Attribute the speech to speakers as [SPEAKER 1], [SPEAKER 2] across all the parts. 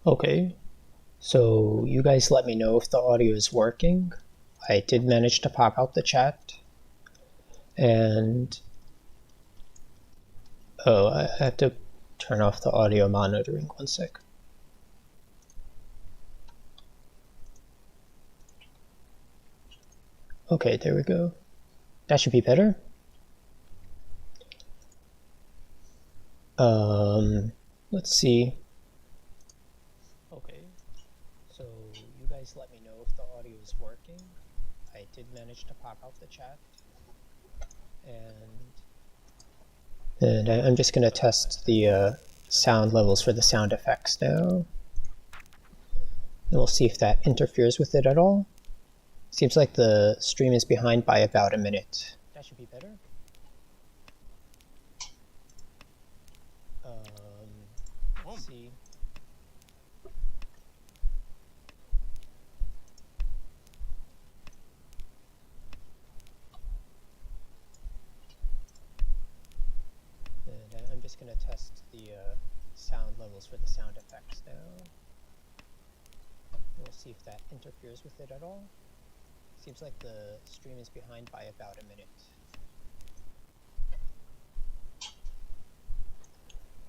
[SPEAKER 1] Okay, so you guys let me know if the audio is working. I did manage to pop out the chat. And oh, I have to turn off the audio monitoring. 1 sec. Okay, there we go. That should be better. Let's see. Okay, so you guys let me know if the audio is working. I did manage to pop out the chat. And I'm just going to test the sound levels for the sound effects now. And we'll see if that interferes with it at all. Seems like the stream is behind by about a minute. That should be better. Let's see. And I'm just going to test the sound levels for the sound effects now. And we'll see if that interferes with it at all. Seems like the stream is behind by about a minute.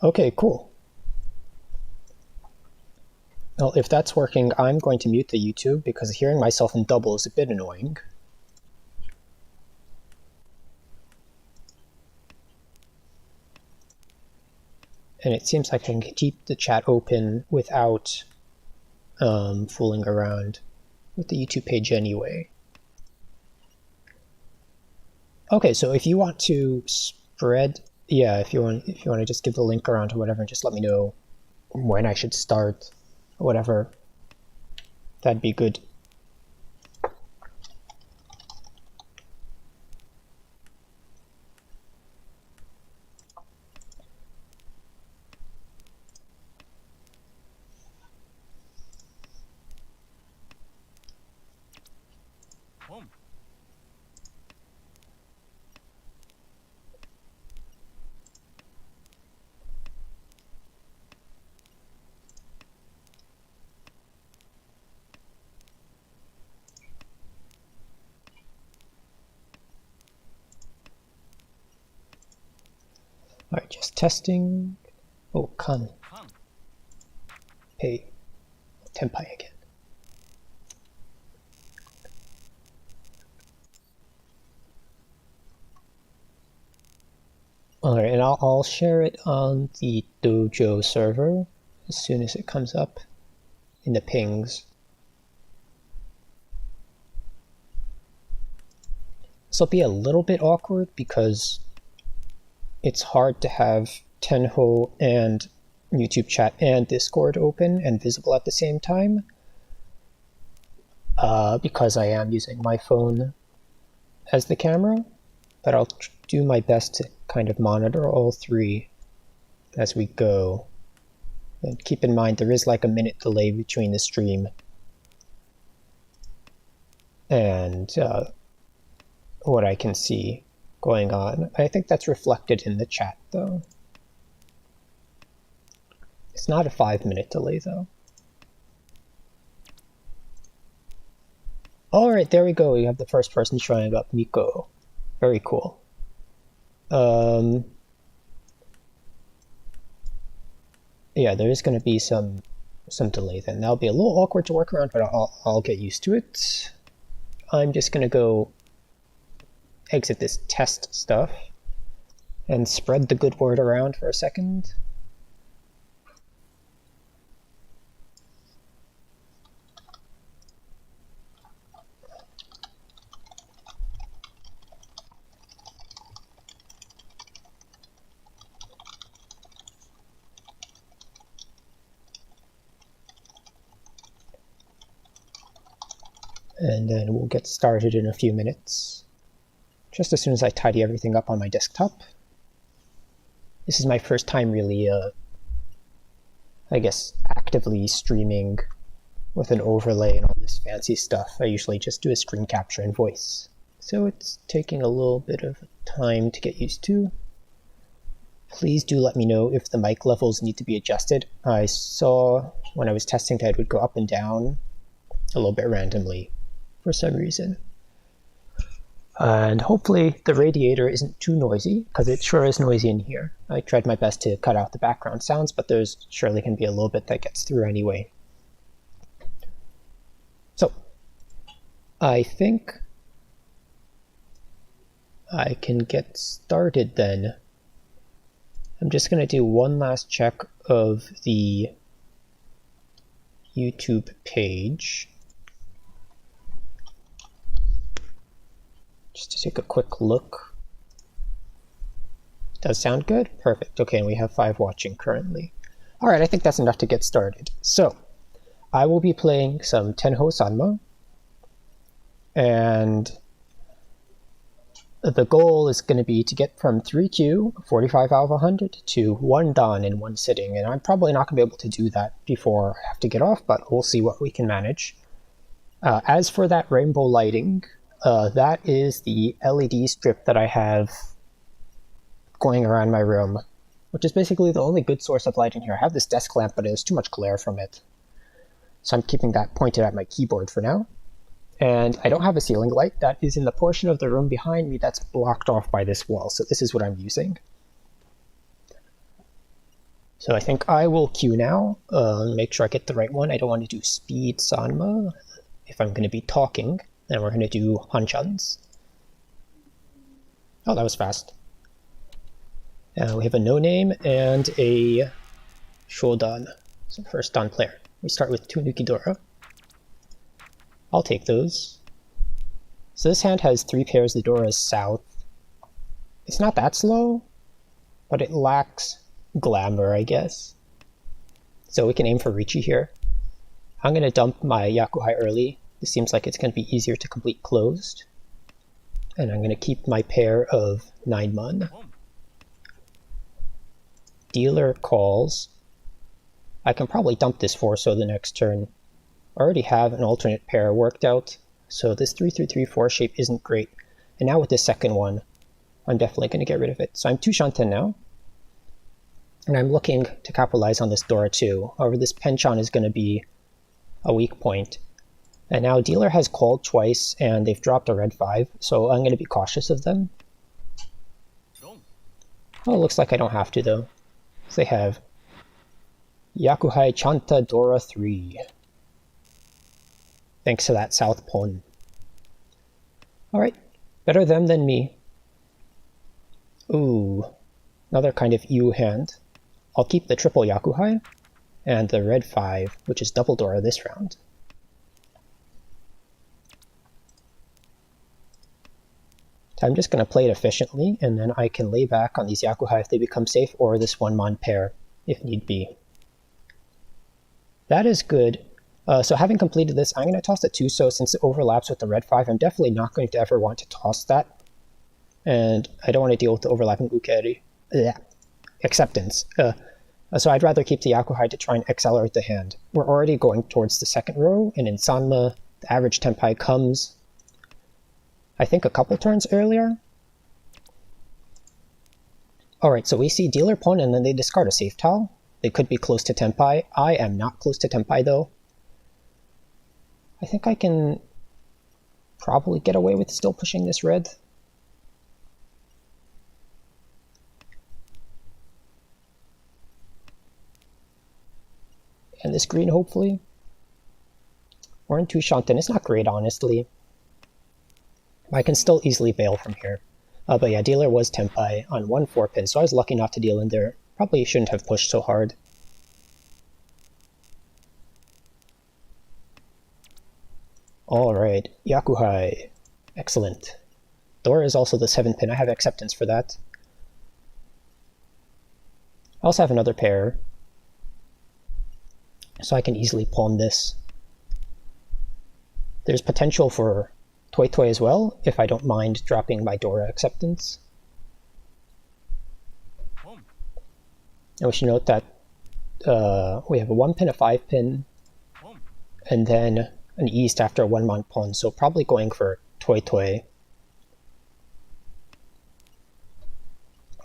[SPEAKER 1] Okay, cool. Well, if that's working, I'm going to mute the YouTube because hearing myself in double is a bit annoying. And it seems like I can keep the chat open without fooling around with the YouTube page anyway. Okay, so if you want to spread, yeah, if you want to just give the link around or whatever, and just let me know when I should start or whatever, that'd be good. Alright, just testing. Oh, kan. Hey, tenpai again. Alright, and I'll share it on the dojo server as soon as it comes up in the pings. This will be a little bit awkward because it's hard to have Tenhou and YouTube chat and Discord open and visible at the same time because I am using my phone as the camera, but I'll do my best to kind of monitor all three as we go. And keep in mind there is like a minute delay between the stream and what I can see going on. I think that's reflected in the chat though. It's not a 5-minute delay though. Alright, there we go. We have the first person showing up, Miko. Very cool. Yeah, there is going to be some delay then. That'll be a little awkward to work around, but I'll get used to it. I'm just going to go exit this test stuff and spread the good word around for a second. And then we'll get started in a few minutes, just as soon as I tidy everything up on my desktop. This is my first time really, I guess, actively streaming with an overlay and all this fancy stuff. I usually just do a screen capture and voice. So it's taking a little bit of time to get used to. Please do let me know if the mic levels need to be adjusted. I saw when I was testing that it would go up and down a little bit randomly for some reason. And hopefully the radiator isn't too noisy, because it sure is noisy in here. I tried my best to cut out the background sounds, but there's surely can be a little bit that gets through anyway. So, I think I can get started then. I'm just going to do one last check of the YouTube page. Just to take a quick look. Does sound good? Perfect. Okay, and we have 5 watching currently. Alright, I think that's enough to get started. So, I will be playing some Tenhou Sanma. And the goal is going to be to get from 3Q, 45 out of 100, to 1 dan in one sitting. And I'm probably not going to be able to do that before I have to get off, but we'll see what we can manage. As for that rainbow lighting, that is the LED strip that I have going around my room, which is basically the only good source of light in here. I have this desk lamp, but there's too much glare from it. So I'm keeping that pointed at my keyboard for now. And I don't have a ceiling light. That is in the portion of the room behind me that's blocked off by this wall. So this is what I'm using. So I think I will queue now, make sure I get the right one. I don't want to do speed Sanma if I'm going to be talking. Then we're going to do Hanchans. Oh, that was fast. We have a no-name and a Shodan. So first dan player. We start with 2 Nukidora. I'll take those. So this hand has 3 pairs. The Dora is south. It's not that slow, but it lacks glamour, I guess. So we can aim for Riichi here. I'm going to dump my Yakuhai early. This seems like it's going to be easier to complete closed. And I'm going to keep my pair of 9 mun. Dealer calls. I can probably dump this 4-so the next turn. I already have an alternate pair worked out, so this 3-3-3-4 shape isn't great. And now with this second one, I'm definitely going to get rid of it. So I'm 2 Shanten now. And I'm looking to capitalize on this Dora too. However, this Penchan is going to be a weak point. And now dealer has called twice, and they've dropped a red 5, so I'm going to be cautious of them. Oh, it looks like I don't have to though. So they have Yakuhai Chanta Dora 3. Thanks to that south pawn. Alright, better them than me. Ooh, another kind of Yu hand. I'll keep the triple Yakuhai, and the red 5, which is double Dora this round. So I'm just going to play it efficiently, and then I can lay back on these Yakuhai if they become safe, or this 1-mon pair, if need be. That is good. So having completed this, I'm going to toss the 2-so since it overlaps with the red 5. I'm definitely not going to ever want to toss that. And I don't want to deal with the overlapping ukeri. Acceptance. So I'd rather keep the Yakuhai to try and accelerate the hand. We're already going towards the second row, and in Sanma, the average tempai comes, I think, a couple turns earlier. Alright, so we see dealer pawn, and then they discard a safe tile. They could be close to tempai. I am not close to tempai, though. I think I can probably get away with still pushing this red. And this green, hopefully. Or in 2 Shanten. It's not great, honestly. I can still easily bail from here. But yeah, dealer was tempai on 1 4-pin, so I was lucky not to deal in there. Probably shouldn't have pushed so hard. Alright, Yakuhai. Excellent. Dora is also the 7-pin. I have acceptance for that. I also have another pair, so I can easily pawn this. There's potential for Toy Toy as well, if I don't mind dropping my Dora acceptance. And we should note that we have a 1-pin, a 5-pin, and then an east after a 1-mon pawn, so probably going for Toy Toy.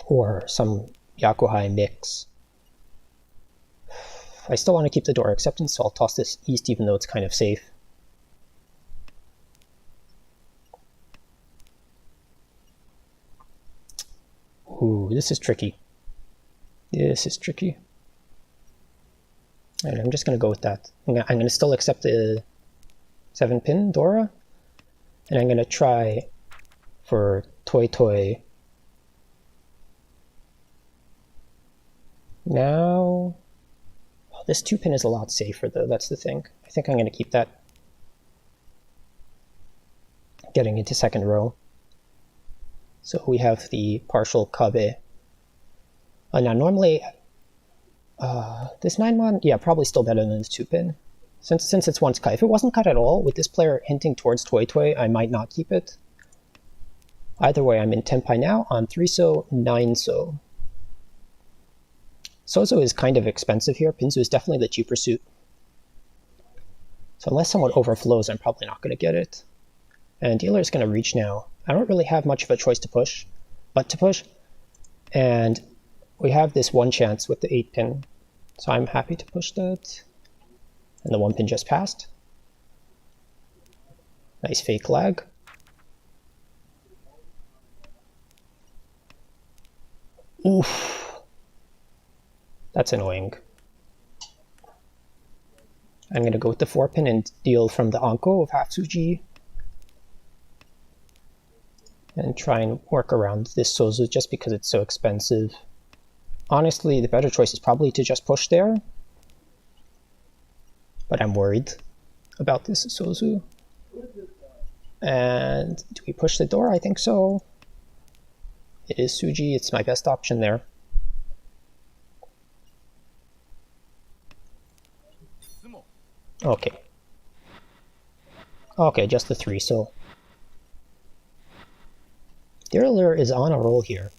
[SPEAKER 1] Or some Yakuhai mix. I still want to keep the door acceptance, so I'll toss this east even though it's kind of safe. Ooh, this is tricky. This is tricky. And I'm just going to go with that. I'm going to still accept the 7-pin Dora. And I'm going to try for Toi Toi. Now, oh, this 2-pin is a lot safer though, that's the thing. I think I'm going to keep that. Getting into second row. So we have the partial Kabe. Now normally, this 9-mon, yeah, probably still better than this 2-pin. Since it's once cut. If it wasn't cut at all, with this player hinting towards Toi Toi, I might not keep it. Either way, I'm in Tenpai now on 3-so, 9-so. Sozo is kind of expensive here. Pinzu is definitely the cheaper suit. So unless someone overflows, I'm probably not going to get it. And dealer is going to reach now. I don't really have much of a choice to push, but to push. And we have this one chance with the 8-pin. So I'm happy to push that. And the 1-pin just passed. Nice fake lag. Oof. That's annoying. I'm going to go with the 4-pin and deal from the Anko of half Tsuji. And try and work around this Sozu just because it's so expensive. Honestly, the better choice is probably to just push there. But I'm worried about this Sozu. And do we push the door? I think so. It is Tsuji, it's my best option there. Okay. Okay, just the 3, so... Dealer is on a roll here.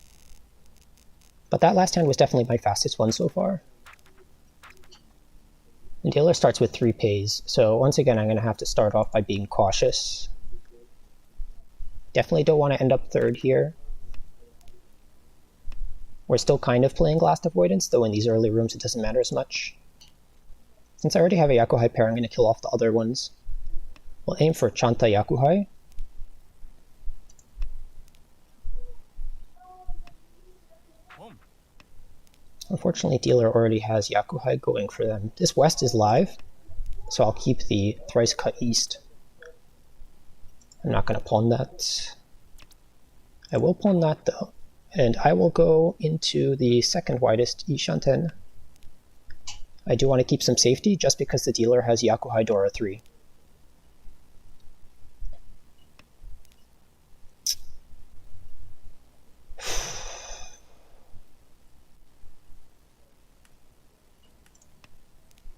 [SPEAKER 1] But that last hand was definitely my fastest one so far. And dealer starts with 3 pays, so once again I'm going to have to start off by being cautious. Definitely don't want to end up third here. We're still kind of playing last avoidance, though in these early rooms it doesn't matter as much. Since I already have a Yakuhai pair, I'm going to kill off the other ones. We'll aim for Chanta Yakuhai. Unfortunately, dealer already has Yakuhai going for them. This west is live, so I'll keep the thrice cut east. I'm not going to pawn that. I will pawn that though, and I will go into the second widest Ishanten. I do want to keep some safety just because the dealer has Yakuhai Dora 3.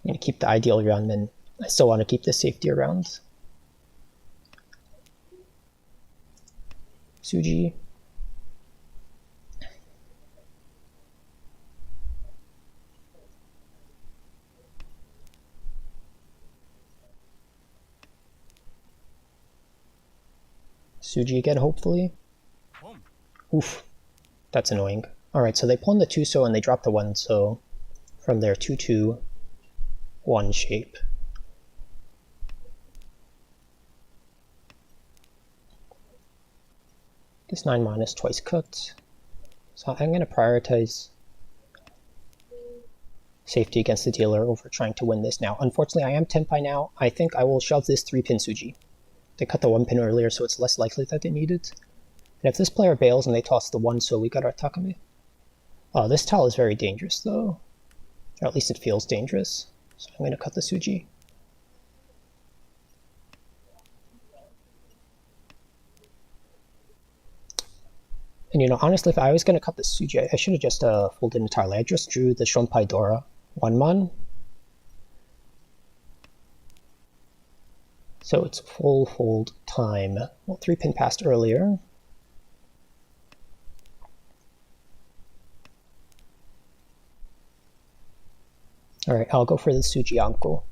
[SPEAKER 1] I'm going to keep the ideal Yuanmin. I still want to keep the safety around. Tsuji. Tsuji again, hopefully. Oof. That's annoying. Alright, so they pawn the 2-so and they drop the 1-so. From their 2-2, 1 shape. This 9-mon is twice cut. So I'm going to prioritize safety against the dealer over trying to win this now. Unfortunately, I am Tenpai now. I think I will shove this 3-pin Tsuji. They cut the 1-pin earlier, so it's less likely that they need it. And if this player bails and they toss the 1-so, we got our Takame. Oh, this tile is very dangerous, though. Or at least it feels dangerous. So I'm going to cut the Tsuji. And you know, honestly, if I was going to cut the Tsuji, I should have just folded entirely. I just drew the Shonpai Dora 1-mon. So it's full fold time. Well, 3-pin passed earlier. Alright, I'll go for the Tsuji Anko.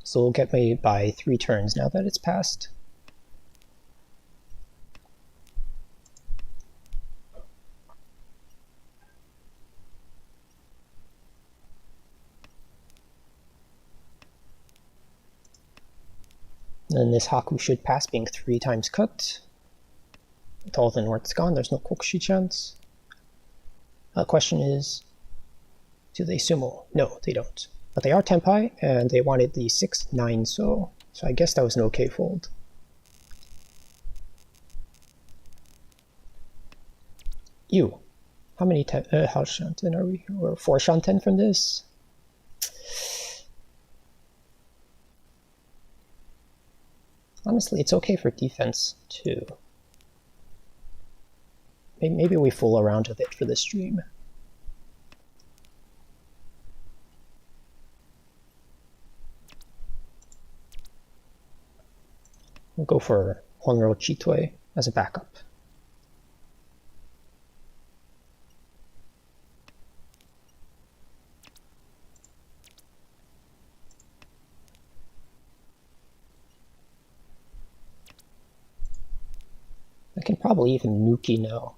[SPEAKER 1] So it'll get me by 3 turns now that it's passed. then this Haku should pass, being 3 times cut. With all the norths gone, there's no Kokushi chance. Question is, do they sumo? No, they don't. But they are Tenpai, and they wanted the 6-9 so I guess that was an okay fold. You. How many how shanten are we? Or 4 shanten from this? Honestly, it's okay for defense too. Maybe we fool around with it for the stream. We'll go for Honro Chitoi as a backup. I can probably even Nuki now.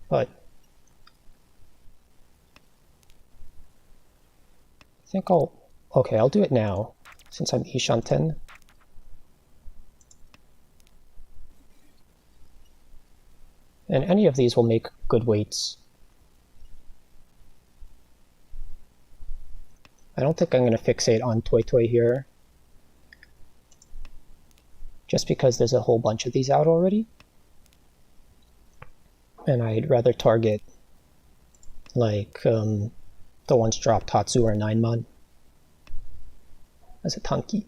[SPEAKER 1] But I think I'll do it now, since I'm Ishanten. And any of these will make good weights. I don't think I'm going to fixate on Toi Toi here, just because there's a whole bunch of these out already. And I'd rather target, like, the ones dropped Hatsu or 9-man as a Tanki.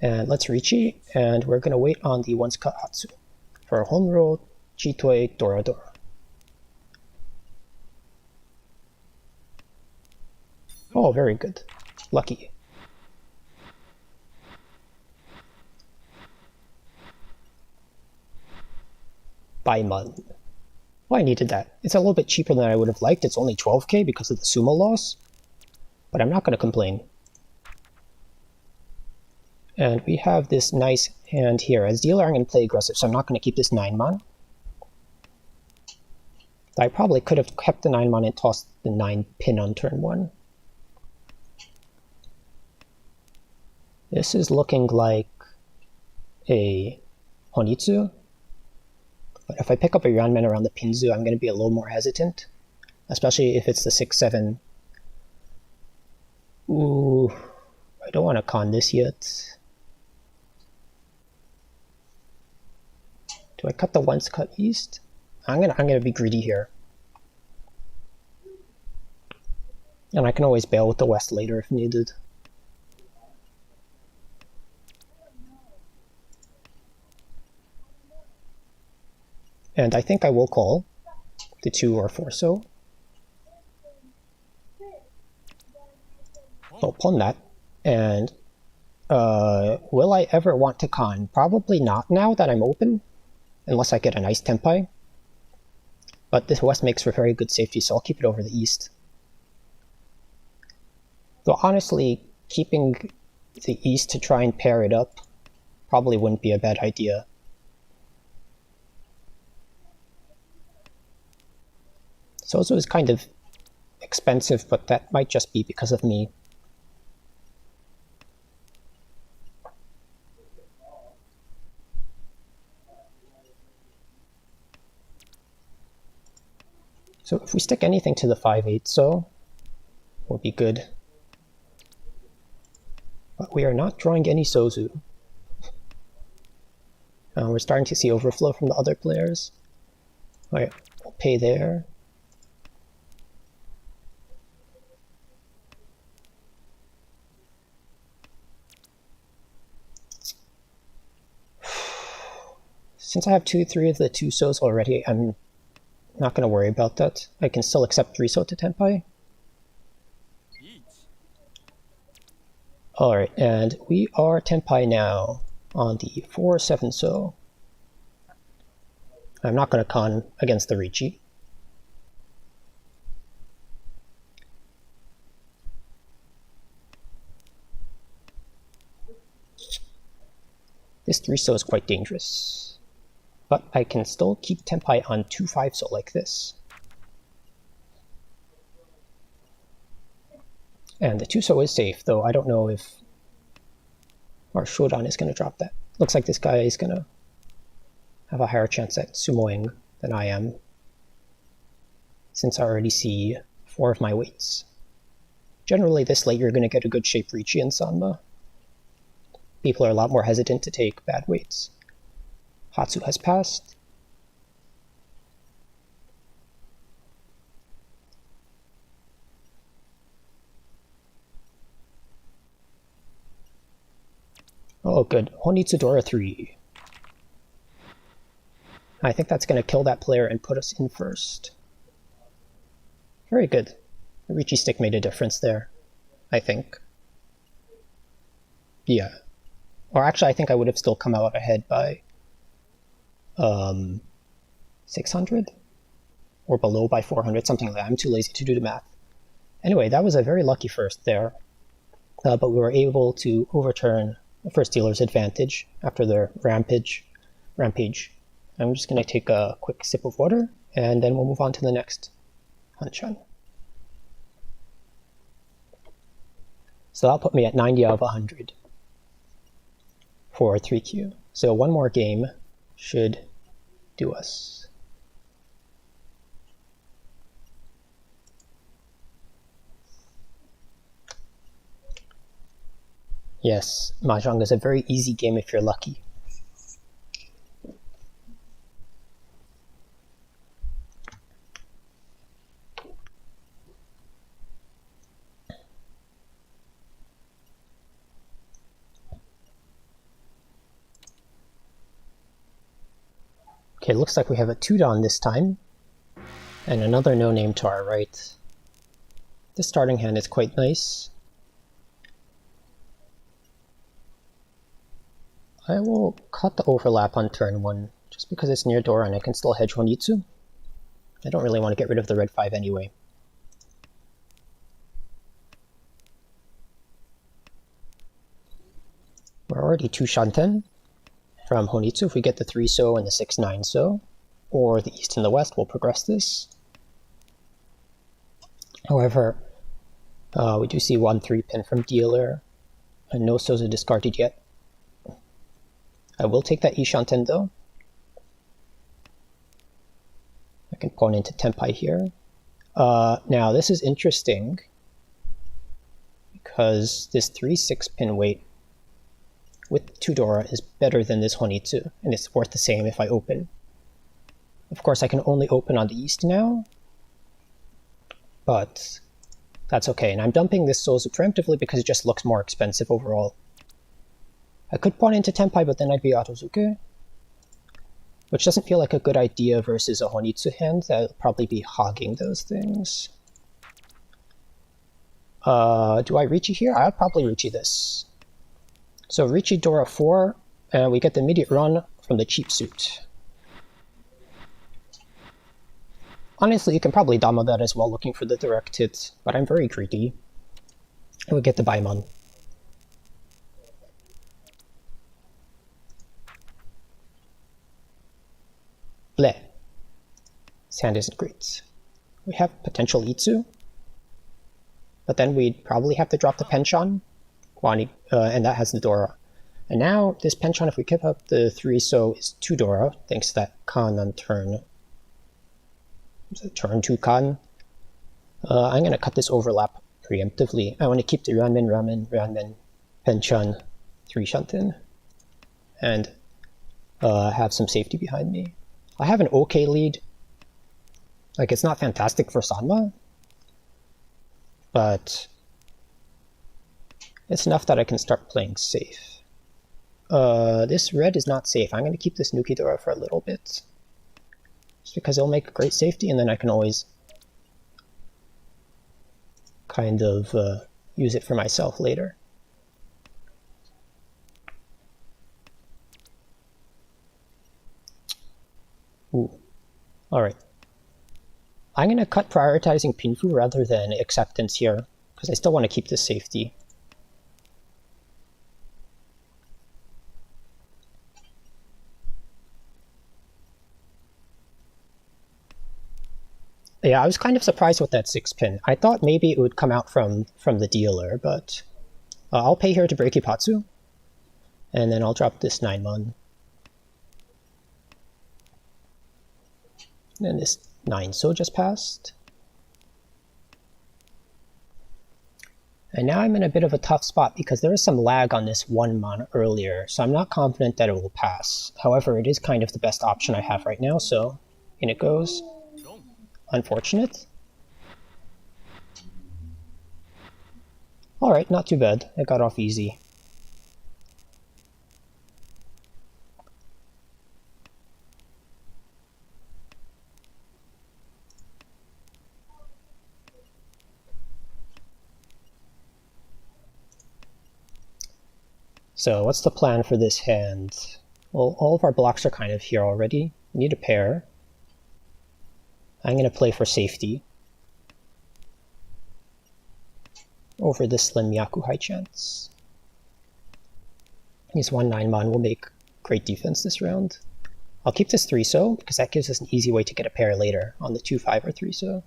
[SPEAKER 1] And let's Riichi, and we're going to wait on the ones cut Hatsu for Honro, Chitoi, Doradora. Oh, very good. Lucky. Baiman. Well, I needed that. It's a little bit cheaper than I would have liked. It's only 12k because of the sumo loss, but I'm not going to complain. And we have this nice hand here. As dealer, I'm going to play aggressive, so I'm not going to keep this 9-man. I probably could have kept the 9-man and tossed the 9 pin on turn 1. This is looking like a Honitsu. But if I pick up a Yuanmen around the Pinzu, I'm going to be a little more hesitant. Especially if it's the 6-7. Ooh, I don't want to con this yet. Do I cut the ones cut east? I'm gonna be greedy here. And I can always bail with the west later if needed. And I think I will call the 2 or 4 so. Oh, pawn that. And will I ever want to con? Probably not now that I'm open, unless I get a nice Tenpai. But this west makes for very good safety, so I'll keep it over the east. Though honestly, keeping the east to try and pair it up probably wouldn't be a bad idea. Sozo is kind of expensive, but that might just be because of me. So if we stick anything to the 5-8 so, will be good. But we are not drawing any Sozu. We're starting to see overflow from the other players. Alright, we'll pay there. Since I have 2-3 of the 2 So's already, I'm not going to worry about that. I can still accept 3 So to Tenpai. Alright, and we are Tenpai now on the 4-7 So. I'm not going to con against the Riichi. This 3 So is quite dangerous. But I can still keep Tenpai on 2-5 So like this. And the Tuso is safe, though I don't know if our Shodan is going to drop that. Looks like this guy is going to have a higher chance at sumoing than I am, since I already see 4 of my weights. Generally, this late you're going to get a good shape Riichi and Sanma. People are a lot more hesitant to take bad weights. Hatsu has passed. Oh, good. Honitsudora 3. I think that's going to kill that player and put us in first. Very good. The Riichi stick made a difference there, I think. Yeah. Or actually, I think I would have still come out ahead by 600? Or below by 400, something like that. I'm too lazy to do the math. Anyway, that was a very lucky first there. But we were able to overturn the first dealer's advantage after their rampage. I'm just going to take a quick sip of water, and then we'll move on to the next Hanchan. So that'll put me at 90 out of 100 for 3Q. So one more game should do us. Yes, mahjong is a very easy game if you're lucky. Okay, looks like we have a 2-dan this time, and another no-name to our right. This starting hand is quite nice. I will cut the overlap on turn 1, just because it's near door and I can still hedge Honitsu. I don't really want to get rid of the red 5 anyway. We're already 2 Shanten from Honitsu. If we get the 3 so and the 6-9 so, or the east and the west, we'll progress this. However, we do see 1-3 pin from dealer, and no so's are discarded yet. I will take that E-Shanten though. I can pawn into Tenpai here. Now this is interesting, because this 3-6 pin weight with 2 Dora is better than this Honitsu, and it's worth the same if I open. Of course, I can only open on the east now, but that's okay. And I'm dumping this Sozu preemptively because it just looks more expensive overall. I could pawn into Tenpai, but then I'd be Autozuke, which doesn't feel like a good idea versus a Honitsu hand that'll probably be hogging those things. Do I Riichi here? I'll probably Riichi this. So Riichi Dora 4, and we get the immediate run from the cheap suit. Honestly, you can probably damo that as well, looking for the direct hit, but I'm very greedy. And we get the Baimon. Bleh. This hand isn't great. We have potential Itsu, but then we'd probably have to drop the Penchon, and that has the Dora. And now, this Penchon, if we keep up the 3 so, is 2 Dora, thanks to that Kan on turn. Turn 2 Kan. I'm going to cut this overlap preemptively. I want to keep the Ranmen, Penchon, 3 Shanten, and have some safety behind me. I have an okay lead. Like, it's not fantastic for Sanma, but it's enough that I can start playing safe. This red is not safe. I'm going to keep this Nukidora for a little bit, just because it'll make great safety, and then I can always kind of use it for myself later. Ooh. Alright. I'm going to cut prioritizing Pinfu rather than acceptance here, because I still want to keep this safety. Yeah, I was kind of surprised with that 6-pin. I thought maybe it would come out from the dealer, but I'll pay here to break Ipatsu, and then I'll drop this 9-mon. And this 9-so just passed. And now I'm in a bit of a tough spot because there is some lag on this 1-mon earlier, so I'm not confident that it will pass. However, it is kind of the best option I have right now, so in it goes. Unfortunate. Alright, not too bad. I got off easy. So what's the plan for this hand? Well, all of our blocks are kind of here already. We need a pair. I'm going to play for safety over the slim Yaku high chance. His 1-9-mon will make great defense this round. I'll keep this 3-so because that gives us an easy way to get a pair later on the 2-5 or 3-so.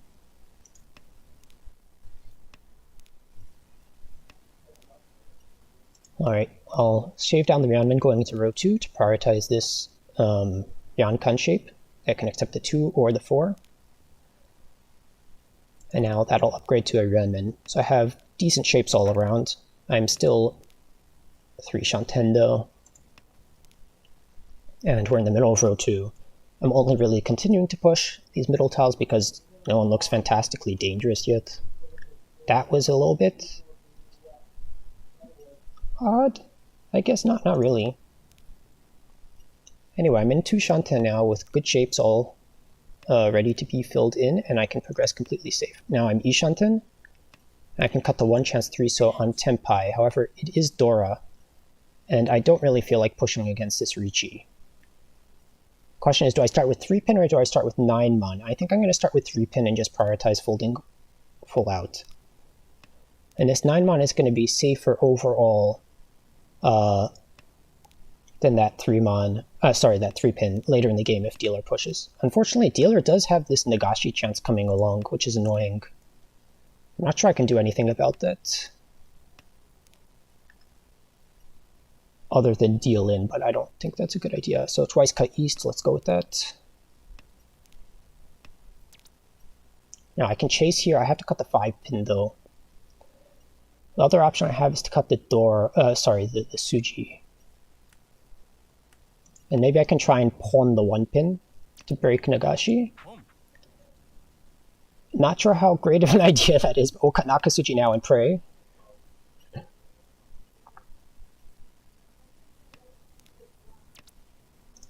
[SPEAKER 1] Alright, I'll shave down the Ryeonmin going into row 2 to prioritize this Ryeonkan shape that can accept the 2 or the 4. And now that'll upgrade to a Ryeonmin. So I have decent shapes all around. I'm still 3 Shanten though. And we're in the middle of row 2. I'm only really continuing to push these middle tiles because no one looks fantastically dangerous yet. That was a little bit odd. I guess not really. Anyway, I'm in 2 Shanten now with good shapes all ready to be filled in, and I can progress completely safe. Now I'm E Shanten. I can cut the 1 chance 3-so on Tenpai. However, it is Dora, and I don't really feel like pushing against this Riichi. Question is, do I start with 3-pin or do I start with 9-mon? I think I'm going to start with 3-pin and just prioritize folding full out. And this 9-mon is going to be safer overall than that 3-pin later in the game if dealer pushes. Unfortunately, dealer does have this Nagashi chance coming along, which is annoying. I'm not sure I can do anything about that other than deal in, but I don't think that's a good idea. So twice cut east, let's go with that. Now I can chase here. I have to cut the 5-pin though. The other option I have is to cut the the Suji. And maybe I can try and pawn the 1-pin to break Nagashi. Not sure how great of an idea that is, but we'll cut Nakasuji now and pray.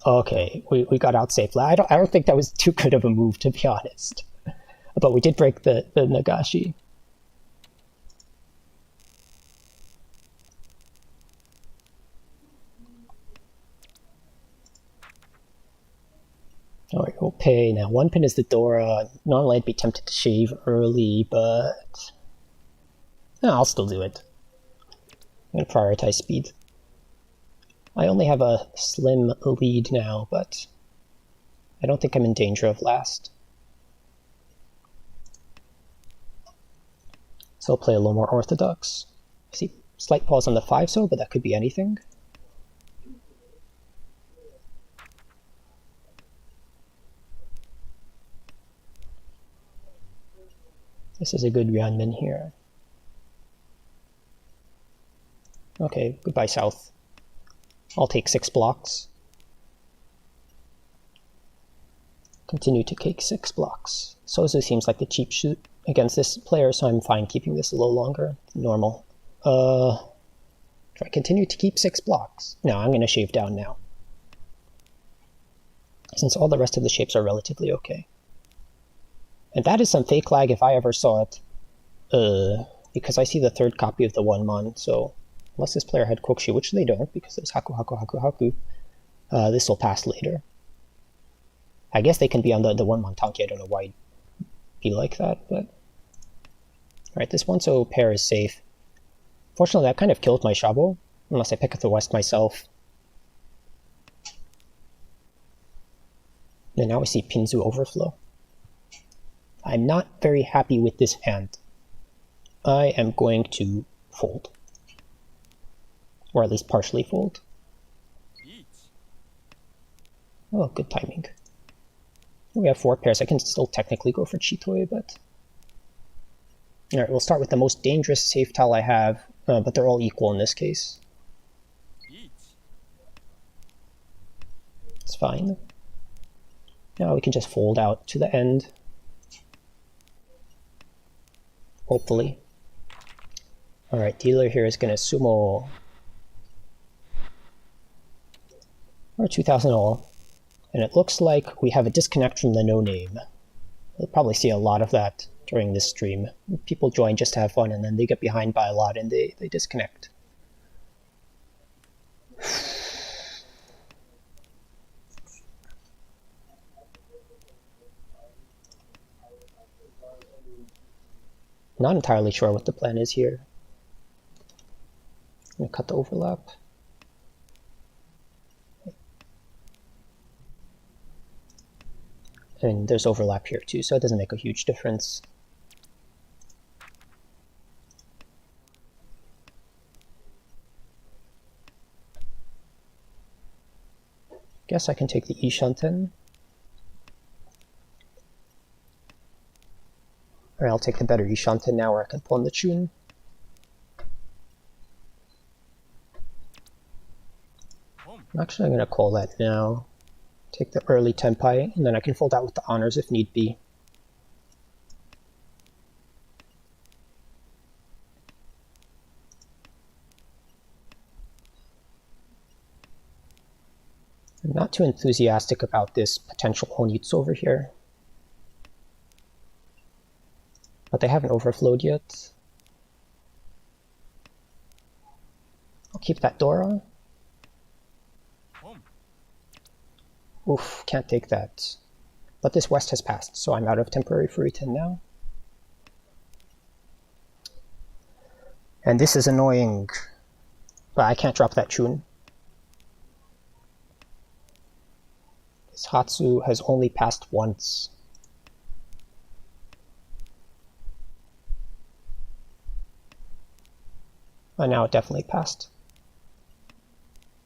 [SPEAKER 1] Okay, we got out safely. I don't think that was too good of a move, to be honest. But we did break the Nagashi. Alright, we'll pay. Now 1-pin is the Dora. Normally I'd be tempted to shave early, but no, I'll still do it. I'm going to prioritize speed. I only have a slim lead now, but I don't think I'm in danger of last. So I'll play a little more orthodox. I see slight pause on the 5-so, but that could be anything. This is a good Ryeonmin here. Okay, goodbye south. I'll take 6 blocks. Continue to take 6 blocks. Sozu seems like the cheap shoot against this player, so I'm fine keeping this a little longer than normal. Do I continue to keep 6 blocks? No, I'm going to shave down now, since all the rest of the shapes are relatively okay. And that is some fake lag if I ever saw it, because I see the 3rd copy of the 1-mon, so unless this player had Kokushi, which they don't, because there's Haku, Haku, Haku, Haku, this will pass later. I guess they can be on the 1-mon Tanki. I don't know why it'd be like that, but... Alright, this 1-so pair is safe. Fortunately, that kind of killed my Shabo, unless I pick up the West myself. And now we see Pinzu overflow. I'm not very happy with this hand. I am going to fold. Or at least partially fold. Oh, good timing. We have 4 pairs. I can still technically go for Chitoi, but... Alright, we'll start with the most dangerous safe tile I have, but they're all equal in this case. It's fine. Now we can just fold out to the end. Hopefully. Alright, dealer here is going to sumo or 2,000 all. And it looks like we have a disconnect from the no-name. We'll probably see a lot of that during this stream. People join just to have fun, and then they get behind by a lot and they disconnect. Not entirely sure what the plan is here. I'm going to cut the overlap. And there's overlap here too, so it doesn't make a huge difference. Guess I can take the Ishanten. Or I'll take the better Ishanten now, where I can pull in the Chun. Actually, I'm going to call that now. Take the early Tenpai, and then I can fold out with the honors if need be. I'm not too enthusiastic about this potential Honitsu over here. But they haven't overflowed yet. I'll keep that Dora. Oof, can't take that. But this West has passed, so I'm out of temporary Furitan now. And this is annoying. But I can't drop that Chun. This Hatsu has only passed once. And now it definitely passed.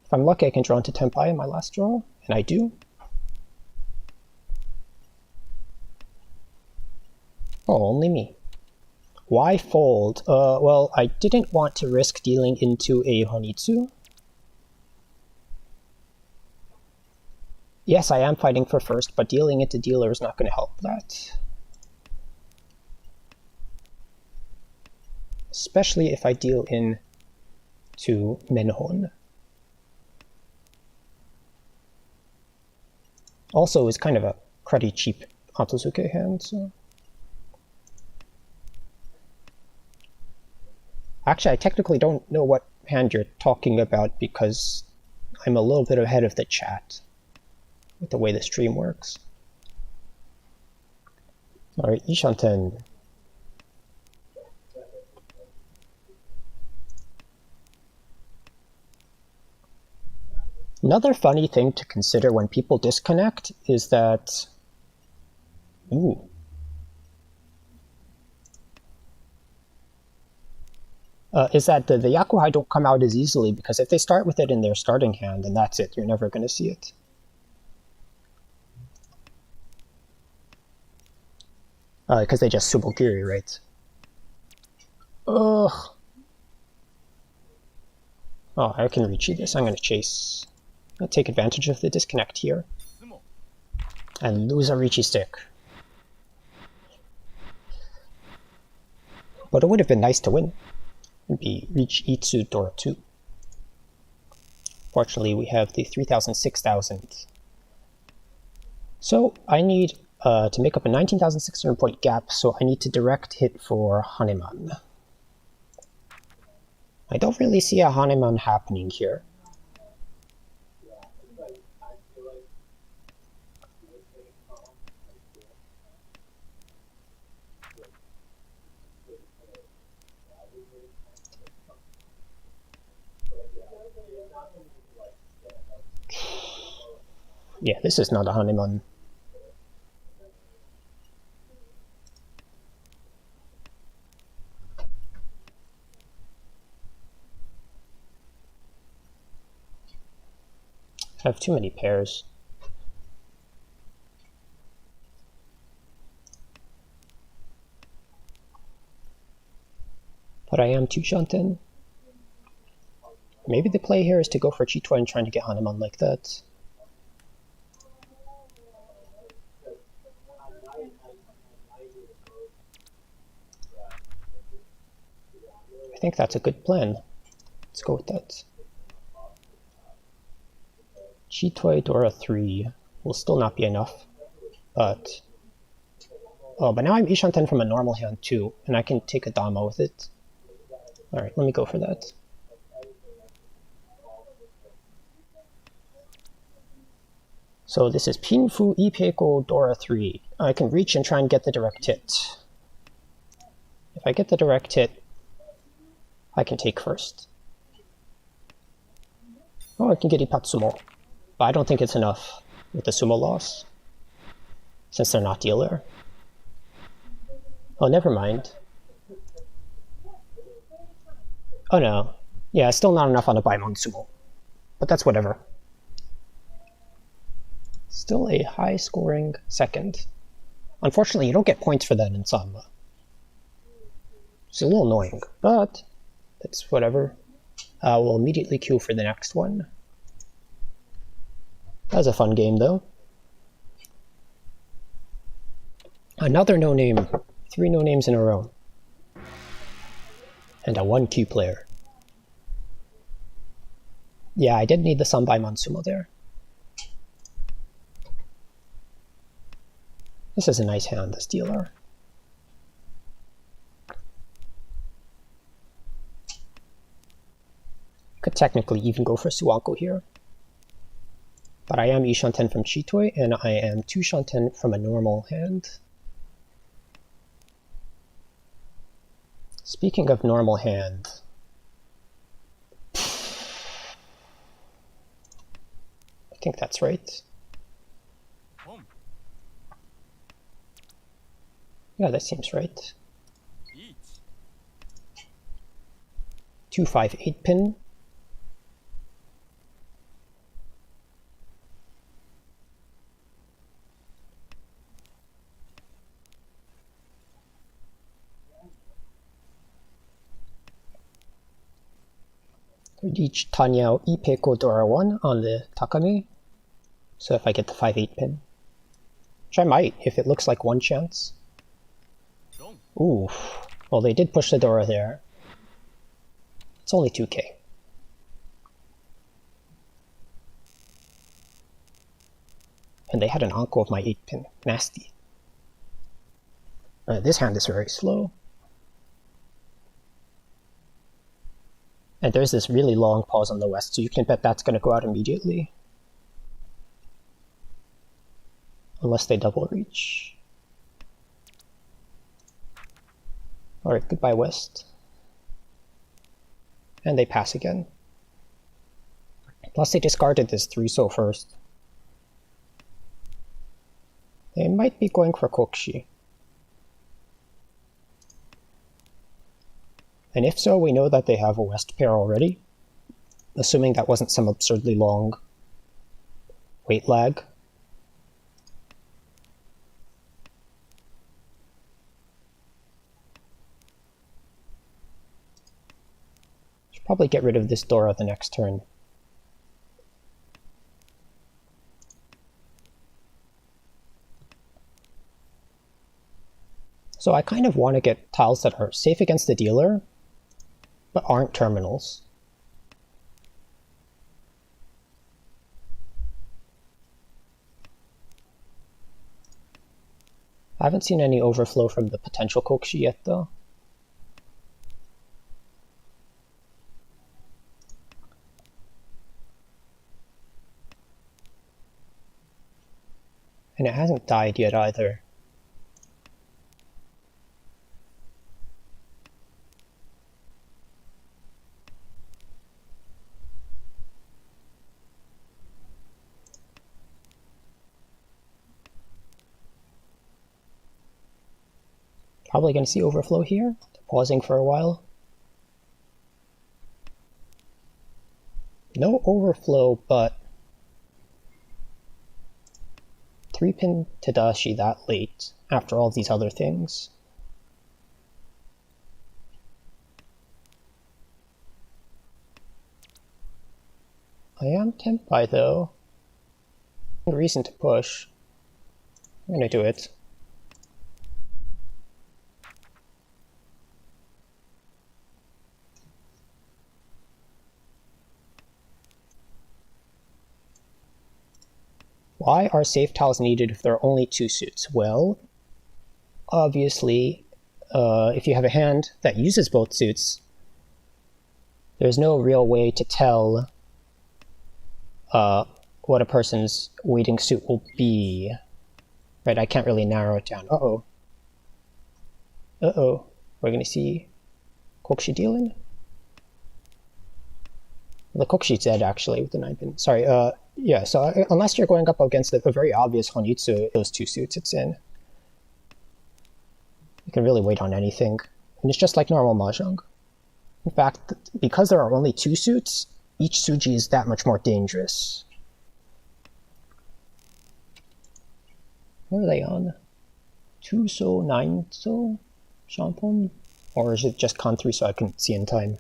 [SPEAKER 1] If I'm lucky, I can draw into Tenpai in my last draw, and I do. Oh, only me. Why fold? Well, I didn't want to risk dealing into a Honitsu. Yes, I am fighting for first, but dealing into dealer is not going to help that. Especially if I deal in to Menhon. Also, it's kind of a cruddy cheap Otosuke hand, so... Actually, I technically don't know what hand you're talking about because I'm a little bit ahead of the chat with the way the stream works. Alright, Ishanten. Another funny thing to consider when people disconnect is that... Ooh. Is that the Yakuhai don't come out as easily, because if they start with it in their starting hand, then that's it. You're never going to see it. Because they just Subogiri, right? Ugh. Oh, I can Riichi this. I'm going to chase. I'll take advantage of the disconnect here. And lose a Riichi stick. But it would have been nice to win. It'd be reach Itsu Dora 2. Fortunately, we have the 3,000, 6,000. So I need to make up a 19,600 point gap, so I need to direct hit for Haneman. I don't really see a Haneman happening here. Yeah, this is not a Haneman. I have too many pairs. But I am 2 Shanten. Maybe the play here is to go for Chitoi and trying to get Hanuman like that. I think that's a good plan. Let's go with that. Chitoi, Dora 3 will still not be enough, but... Oh, but now I'm Ishanten from a normal hand too, and I can take a Dama with it. Alright, let me go for that. So this is Pinfu, Ipeiko, Dora 3. I can reach and try and get the direct hit. If I get the direct hit, I can take first. Oh, I can get Ipatsumo. But I don't think it's enough with the sumo loss, since they're not dealer. Oh, never mind. Oh no. Yeah, still not enough on the Baimon sumo. But that's whatever. Still a high-scoring second. Unfortunately, you don't get points for that in Sanma. It's a little annoying, but that's whatever. We'll immediately queue for the next one. That was a fun game, though. Another no-name. 3 no-names in a row. And a 1 Q player. Yeah, I did need the Sanbai Mansumo there. This is a nice hand, this dealer. Could technically even go for Suanko here. But I am Ishanten from Chitoi, and I am 2 Shanten from a normal hand. Speaking of normal hand... I think that's right. Yeah, that seems right. 2-5-8 pin. Riichi Tanyao Ipeiko Dora 1 on the Takame. So if I get the 5-8 pin. Which I might, if it looks like 1 chance. Ooh. Well, they did push the Dora there. It's only 2k. And they had an Anko of my 8 pin. Nasty. This hand is very slow. And there's this really long pause on the west, so you can bet that's going to go out immediately. Unless they double reach. Alright, goodbye west. And they pass again. Plus they discarded this 3-so first. They might be going for Kokshi. And if so, we know that they have a west pair already, assuming that wasn't some absurdly long weight lag. Should probably get rid of this Dora the next turn. So I kind of want to get tiles that are safe against the dealer, but aren't terminals. I haven't seen any overflow from the potential Kokshi yet, though. And it hasn't died yet either. Probably going to see overflow here. Pausing for a while. No overflow, but 3-pin Tadashi that late after all these other things? I am Tenpai though. No reason to push. I'm gonna do it. Why are safe tiles needed if there are only 2 suits? Well, obviously, if you have a hand that uses both suits, there's no real way to tell what a person's waiting suit will be. Right, I can't really narrow it down. Uh-oh. Uh-oh. We're gonna see Kokushi dealing? The Kokushi's dead, actually, with the 9-pin. Sorry, yeah, so unless you're going up against a very obvious Honitsu, those 2 suits it's in, you can really wait on anything. And it's just like normal mahjong. In fact, because there are only 2 suits, each Tsuji is that much more dangerous. What are they on? 2-so, 9-so? Shampon? Or is it just Con 3 so I can see in time?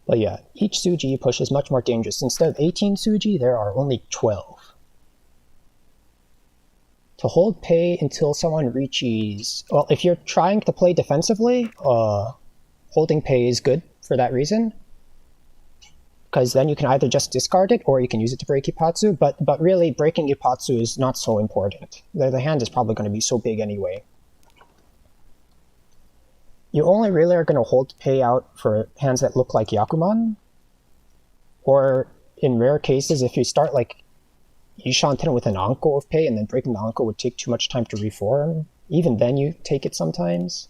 [SPEAKER 1] But yeah, each Tsuji push is much more dangerous. Instead of 18 Tsuji, there are only 12. To hold pay until someone reaches... Well, if you're trying to play defensively, holding pay is good for that reason. Because then you can either just discard it, or you can use it to break Ipatsu, but really, breaking Ipatsu is not so important. The hand is probably going to be so big anyway. You only really are going to hold pay out for hands that look like Yakuman, or in rare cases, if you start like Ishanten with an Anko of pay and then breaking the Anko would take too much time to reform, even then you take it sometimes.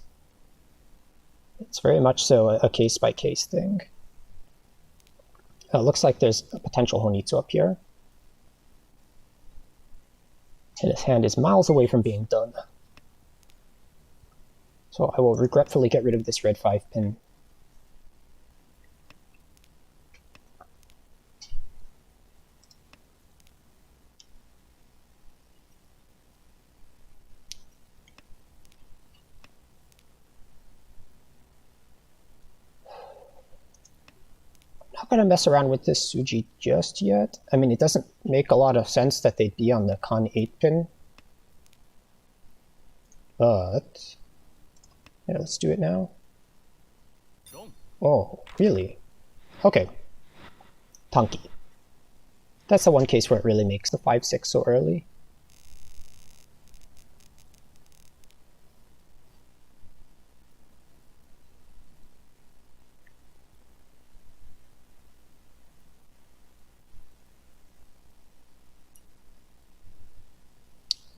[SPEAKER 1] It's very much so a case-by-case thing. Looks like there's a potential Honitsu up here. And his hand is miles away from being done. So I will regretfully get rid of this red 5-pin. I'm not going to mess around with this Tsuji just yet. I mean, it doesn't make a lot of sense that they'd be on the Con 8-pin. But... yeah, let's do it now. Oh, really? Okay. Tanki. That's the one case where it really makes the 5-6 so early.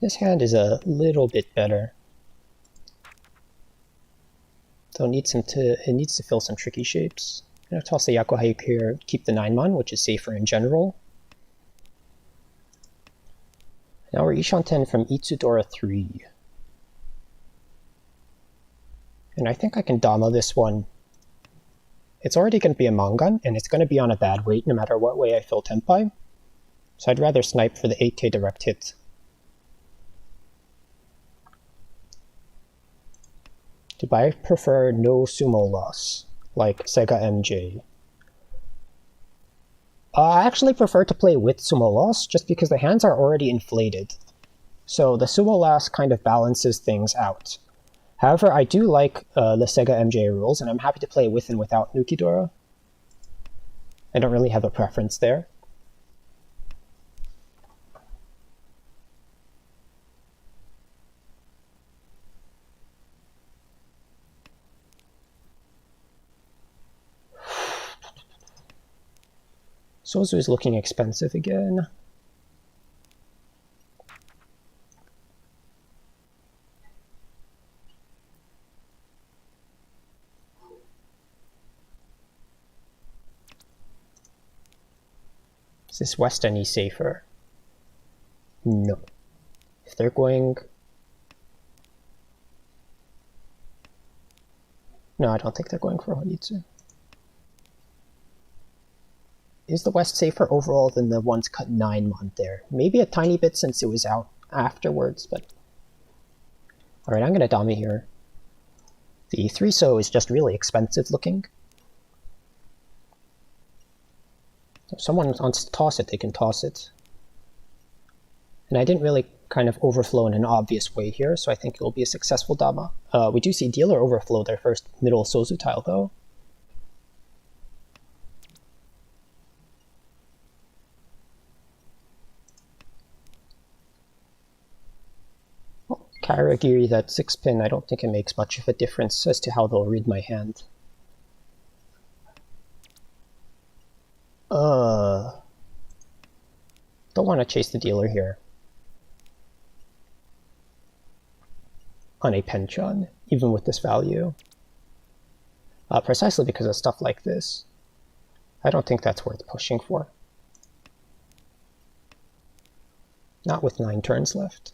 [SPEAKER 1] This hand is a little bit better. So it needs to fill some tricky shapes. I'm going to toss the Yakuhaiku here, keep the 9-man, which is safer in general. Now we're Ishanten from Itsudora 3. And I think I can Dama this one. It's already going to be a Mangan, and it's going to be on a bad weight no matter what way I fill Tenpai. So I'd rather snipe for the 8K direct hit. But I prefer no sumo loss, like Sega MJ. I actually prefer to play with sumo loss, just because the hands are already inflated. So the sumo loss kind of balances things out. However, I do like the Sega MJ rules, and I'm happy to play with and without Nukidora. I don't really have a preference there. Sozu is looking expensive again. Is this West any safer? No. If they're going... no, I don't think they're going for Honitsu. Is the West safer overall than the ones cut 9 month there? Maybe a tiny bit since it was out afterwards, but... Alright, I'm gonna dame here. The 3-so is just really expensive looking. If someone wants to toss it, they can toss it. And I didn't really kind of overflow in an obvious way here, so I think it will be a successful dama. We do see dealer overflow their first middle sozu tile though. Karagiri, that 6-pin, I don't think it makes much of a difference as to how they'll read my hand. Don't want to chase the dealer here. On a penchant, even with this value. Precisely because of stuff like this. I don't think that's worth pushing for. Not with 9 turns left.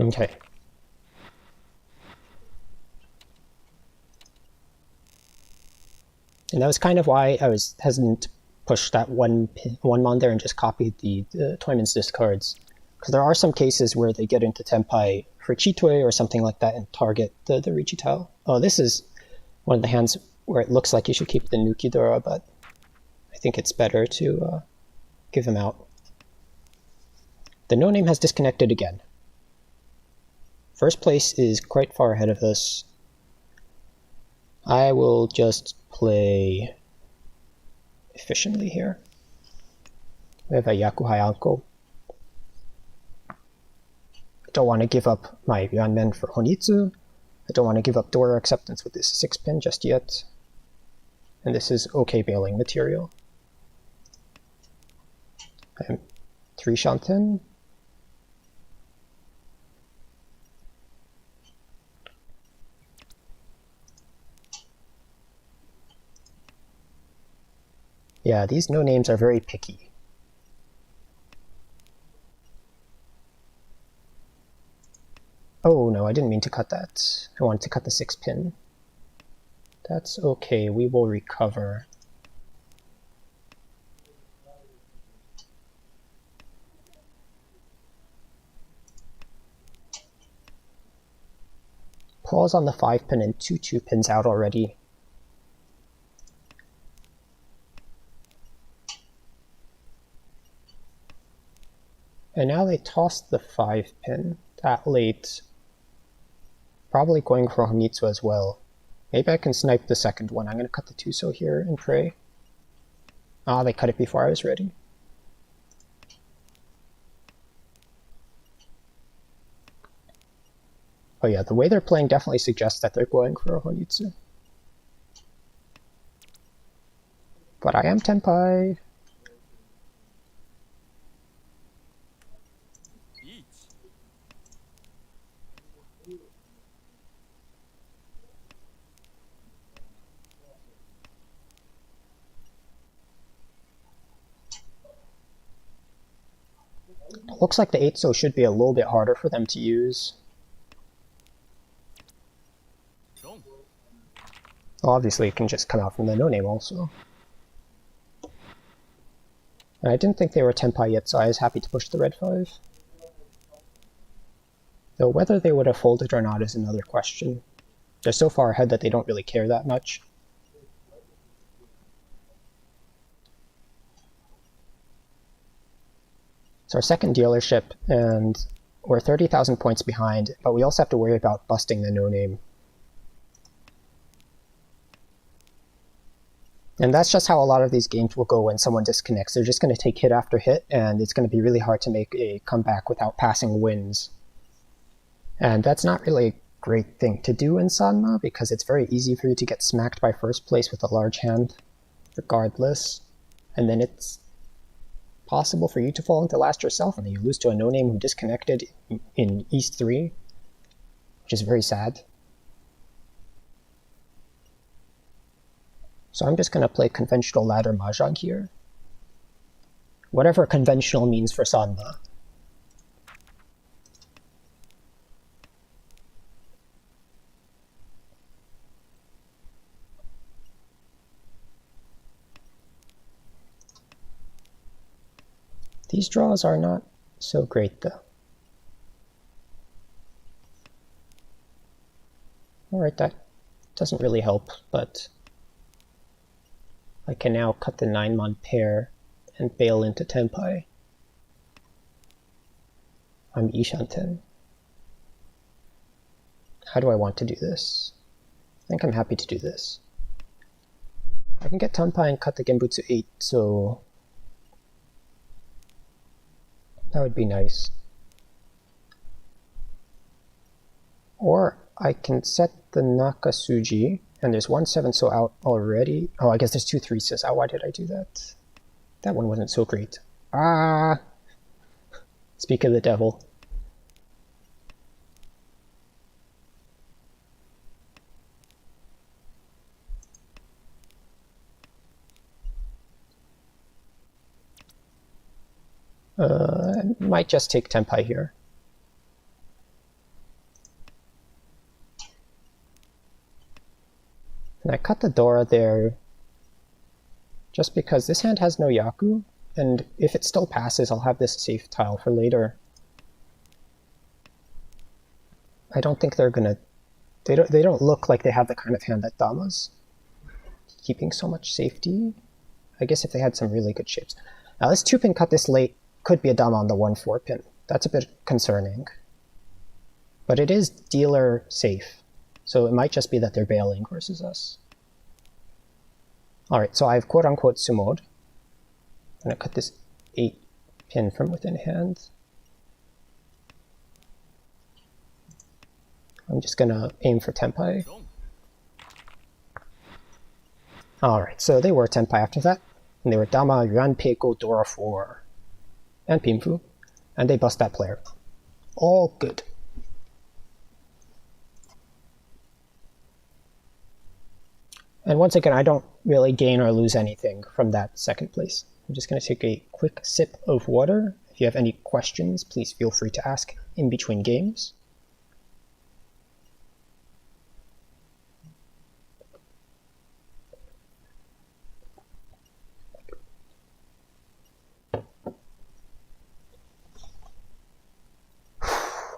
[SPEAKER 1] Okay. And that was kind of why I was hesitant to push that one mon there and just copied the Toyman's discards. Because there are some cases where they get into Tenpai for Chitoi or something like that and target the Riichi tile. Oh, this is one of the hands where it looks like you should keep the Nukidora, but I think it's better to give him out. The no-name has disconnected again. First place is quite far ahead of us. I will just play efficiently here. We have a Yakuhai Anko. I don't want to give up my Yuanmen for Honitsu. I don't want to give up Dora acceptance with this 6-pin just yet. And this is okay bailing material. I am 3 Shanten. Yeah, these no-names are very picky. Oh no, I didn't mean to cut that. I wanted to cut the 6-pin. That's okay, we will recover. Paul's on the 5-pin and 2 2-pins out already. And now they tossed the 5-pin that late. Probably going for Honitsu as well. Maybe I can snipe the second one. I'm going to cut the 2-so here and pray. Ah, they cut it before I was ready. Oh yeah, the way they're playing definitely suggests that they're going for a Honitsu. But I am Tenpai. Looks like the 8-so should be a little bit harder for them to use. Well, obviously it can just come out from the no-name also. And I didn't think they were Tenpai yet, so I was happy to push the red 5. Though whether they would have folded or not is another question. They're so far ahead that they don't really care that much. It's our second dealership, and we're 30,000 points behind, but we also have to worry about busting the no-name. And that's just how a lot of these games will go when someone disconnects. They're just going to take hit after hit, and it's going to be really hard to make a comeback without passing wins. And that's not really a great thing to do in Sanma, because it's very easy for you to get smacked by first place with a large hand, regardless. And then it's possible for you to fall into last yourself, and then you lose to a no-name who disconnected in East 3, which is very sad. So I'm just going to play conventional ladder mahjong here. Whatever conventional means for Sanma. These draws are not so great though. Alright, that doesn't really help, but I can now cut the 9-mon pair and bail into Tenpai. I'm Ishanten. How do I want to do this? I think I'm happy to do this. I can get Tenpai and cut the Genbutsu 8, so that would be nice. Or I can set the Nakasuji, and there's 1-7 so out already. Oh, I guess there's 2 3-6 out. Why did I do that? That one wasn't so great. Ah! Speak of the devil. I might just take Tenpai here. And I cut the Dora there just because this hand has no Yaku, and if it still passes, I'll have this safe tile for later. I don't think they're gonna... They don't look like they have the kind of hand that Dama's keeping so much safety. I guess if they had some really good shapes. Now this 2-pin cut this late could be a Dama on the 1-4 pin. That's a bit concerning. But it is dealer safe. So it might just be that they're bailing versus us. Alright, so I've quote-unquote sumoed. I'm going to cut this 8-pin from within hand. I'm just going to aim for Tenpai. Alright, so they were Tenpai after that. And they were Dama, Yuan Peiko, Dora 4, and Pinfu. And they bust that player. All good. And once again, I don't really gain or lose anything from that second place. I'm just going to take a quick sip of water. If you have any questions, please feel free to ask in between games.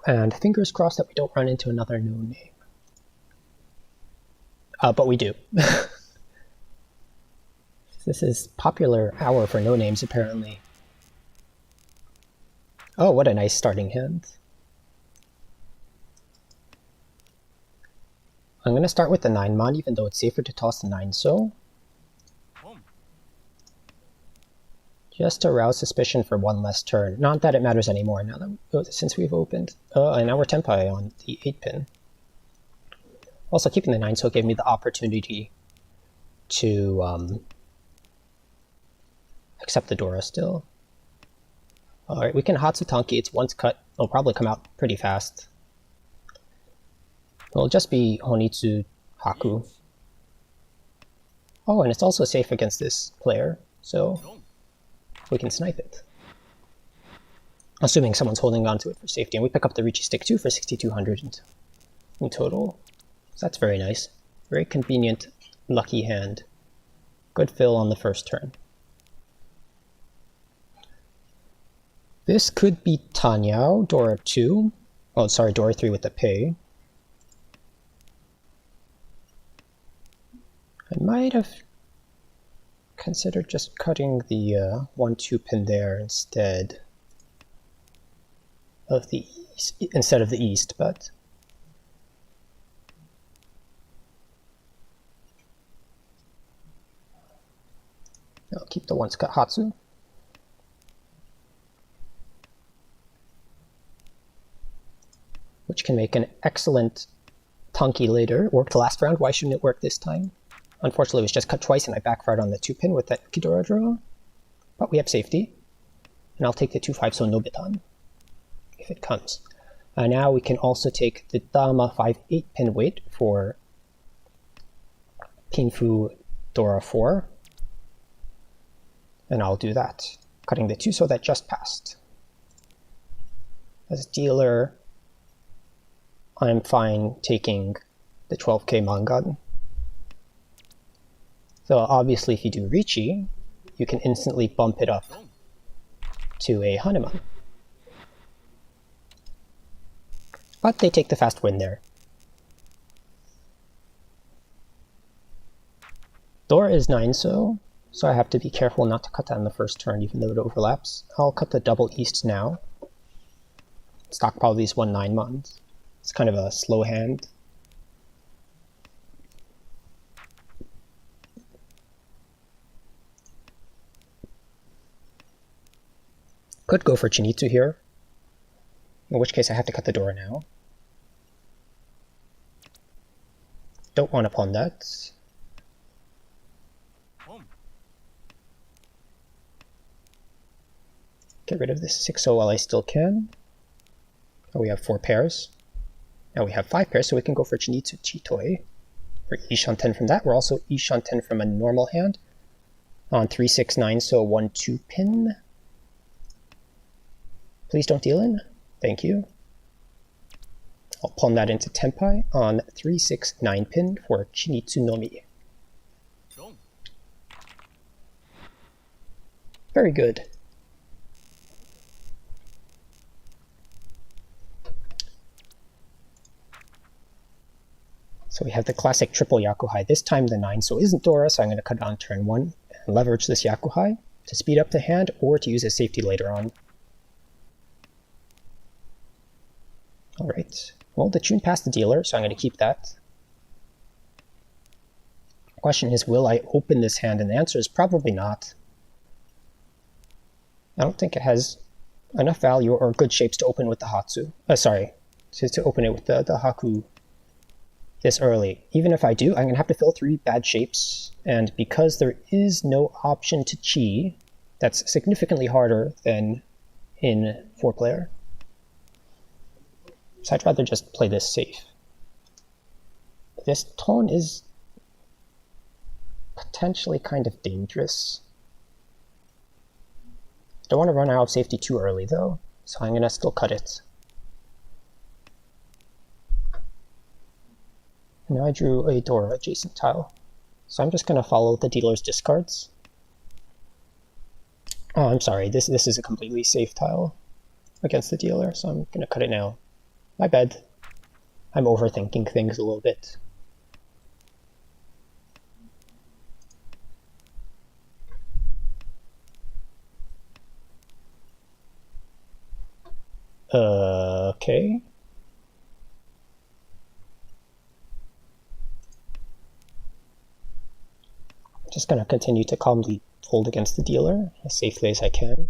[SPEAKER 1] And fingers crossed that we don't run into another no name. But we do. This is popular hour for no names, apparently. Oh, what a nice starting hand. I'm going to start with the 9-mon, even though it's safer to toss the 9-so. Just to arouse suspicion for one less turn. Not that it matters anymore now that since we've opened. And now we're Tenpai on the 8-pin. Also, keeping the 9-so gave me the opportunity to accept the Dora still. Alright, we can Hatsutanki. It's once cut. It'll probably come out pretty fast. It'll just be Honitsu Haku. Oh, and it's also safe against this player, so we can snipe it. Assuming someone's holding on to it for safety. And we pick up the Riichi stick too for 6,200 in total. So that's very nice. Very convenient, lucky hand. Good fill on the first turn. This could be Tanyao, Dora 2. Oh, sorry, Dora 3 with the pay. I might have considered just cutting the 1-2 pin there instead of the east, but I'll keep the once cut Hatsu. Which can make an excellent Tanki later. Worked last round, why shouldn't it work this time? Unfortunately, it was just cut twice and I backfired on the 2-pin with that Kidora draw. But we have safety. And I'll take the 2-5 so Nobitan, if it comes. Now we can also take the Dama 5-8 pin weight for Pinfu Dora 4. And I'll do that, cutting the 2 so that just passed. As a dealer, I'm fine taking the 12k Mangan. So obviously if you do Riichi, you can instantly bump it up to a Hanuman. But they take the fast win there. Dora is 9 so I have to be careful not to cut that in the first turn even though it overlaps. I'll cut the double east now. Stockpile these 1/9 mons. It's kind of a slow hand. Could go for Chinitsu here, in which case I have to cut the Dora now. Don't want to pawn that. Get rid of this 6-0 while I still can. Oh, we have 4 pairs. Now we have 5 pairs, so we can go for Chinitsu Chitoi. We're Ishanten from that. We're also Ishanten from a normal hand. On 3-6-9, so 1-2 pin. Please don't deal in. Thank you. I'll pawn that into Tenpai on 3-6-9 pin for Chinitsu Nomi. Very good. So we have the classic triple Yakuhai. This time the 9 so isn't Dora, so I'm going to cut it on turn 1 and leverage this Yakuhai to speed up the hand or to use as safety later on. Alright, well the tune passed the dealer, so I'm going to keep that. The question is, will I open this hand? And the answer is probably not. I don't think it has enough value or good shapes to open with the Hatsu. To open it with the Haku this early. Even if I do, I'm going to have to fill 3 bad shapes, and because there is no option to Chi, that's significantly harder than in 4-player. So I'd rather just play this safe. This tone is potentially kind of dangerous. I don't want to run out of safety too early though, so I'm going to still cut it. And now I drew a Dora adjacent tile, so I'm just going to follow the dealer's discards. Oh, I'm sorry, this is a completely safe tile against the dealer, so I'm going to cut it now. My bad. I'm overthinking things a little bit. Okay. Just going to continue to calmly fold against the dealer as safely as I can.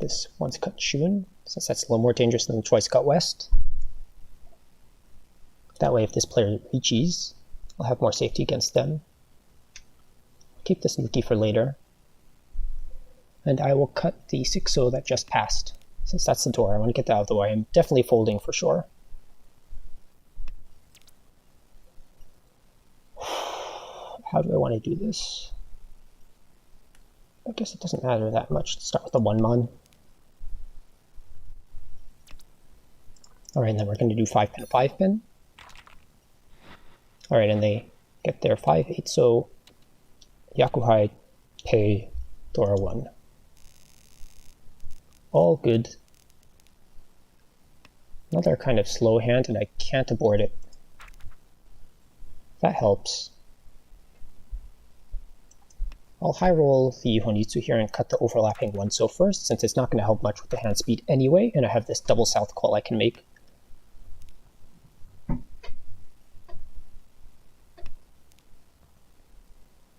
[SPEAKER 1] This once cut Shun, since that's a little more dangerous than the twice cut West. That way if this player reaches, I'll have more safety against them. Keep this Nuki for later. And I will cut the 6-0 that just passed. Since that's the door, I want to get that out of the way. I'm definitely folding for sure. How do I want to do this? I guess it doesn't matter that much. Let's start with the 1-mon. Alright, and then we're going to do 5-pin, 5-pin. Alright, and they get their 5-8, so Yakuhai, Pei, Dora 1. All good. Another kind of slow hand, and I can't abort it. That helps. I'll high roll the Honitsu here and cut the overlapping 1-so first, since it's not going to help much with the hand speed anyway, and I have this double south call I can make.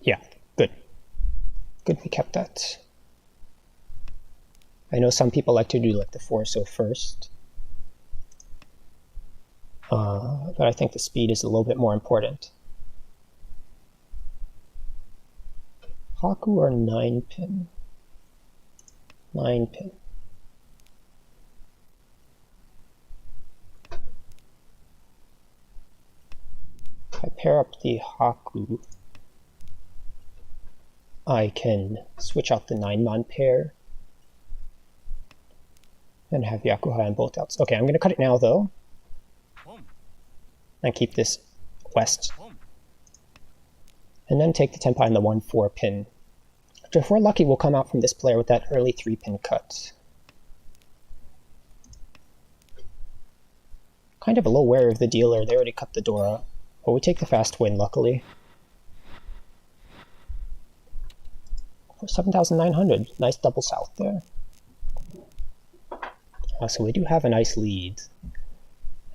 [SPEAKER 1] Yeah, good. Good we kept that. I know some people like to do like the 4-so first. But I think the speed is a little bit more important. Haku or 9-pin? 9-pin. I pair up the Haku. I can switch out the 9-mon pair and have Yakuhai on both outs. Okay, I'm going to cut it now though, and keep this west, and then take the Tenpai and the 1-4 pin, which if we're lucky will come out from this player with that early 3-pin cut. Kind of a little wary of the dealer, they already cut the Dora, but we take the fast win luckily. For 7,900, nice double south there. So we do have a nice lead.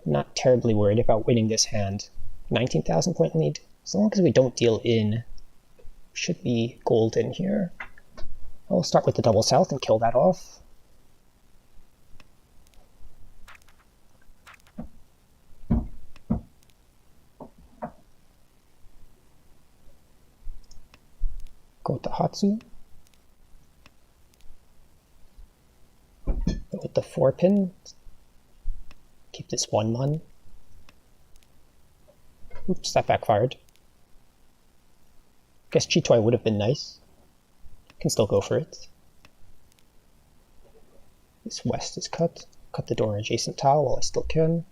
[SPEAKER 1] I'm not terribly worried about winning this hand. 19,000 point lead. As long as we don't deal in, should be golden here. I'll start with the double south and kill that off. Go with the Hatsu. Go with the 4-pin. Keep this 1-mon. Oops, that backfired. Guess Chitoi would have been nice. Can still go for it. This west is cut. Cut the door adjacent tile while I still can.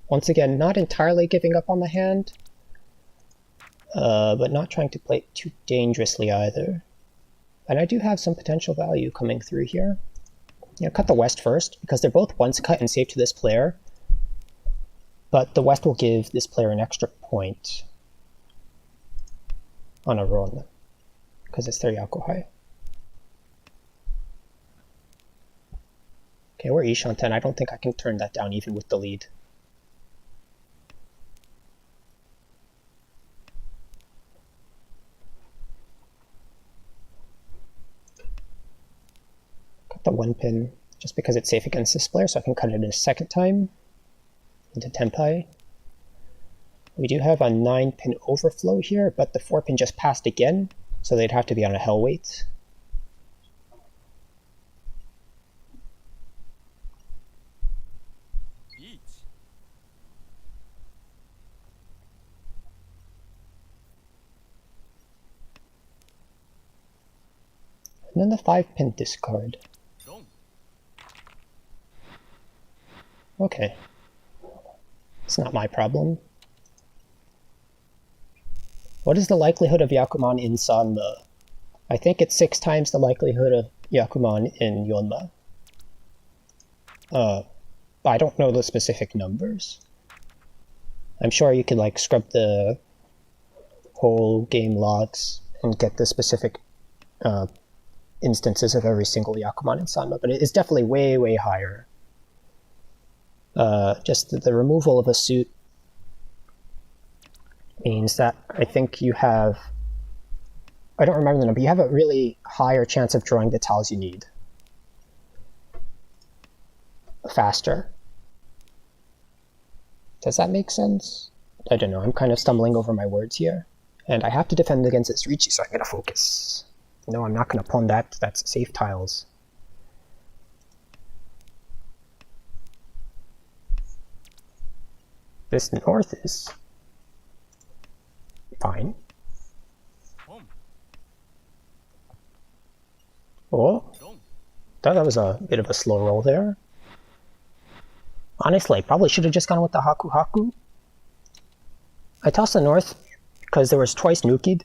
[SPEAKER 1] Once again, not entirely giving up on the hand, but not trying to play it too dangerously either. And I do have some potential value coming through here. You know, cut the west first, because they're both once cut and safe to this player. But the west will give this player an extra point on a run, because it's their Yakuhai. Okay, we're Ishan 10. I don't think I can turn that down even with the lead. Cut the 1-pin, just because it's safe against this player, so I can cut it a second time into Tenpai. We do have a 9-pin overflow here, but the 4-pin just passed again, so they'd have to be on a hell weight. And then the 5-pin discard. Okay. It's not my problem. What is the likelihood of Yakuman in Sanma? I think it's 6 times the likelihood of Yakuman in Yonma. I don't know the specific numbers. I'm sure you could like scrub the whole game logs and get the specific instances of every single Yakuman in Sanma, but it's definitely way, way higher. Just the removal of a suit means that I think you have, I don't remember the number, you have a really higher chance of drawing the tiles you need faster. Does that make sense? I don't know, I'm kind of stumbling over my words here. And I have to defend against this Riichi, so I'm going to focus. No, I'm not going to pawn that, that's safe tiles. This north is fine. Oh, that was a bit of a slow roll there. Honestly, I probably should have just gone with the Haku Haku. I tossed the north because there was twice Nukied,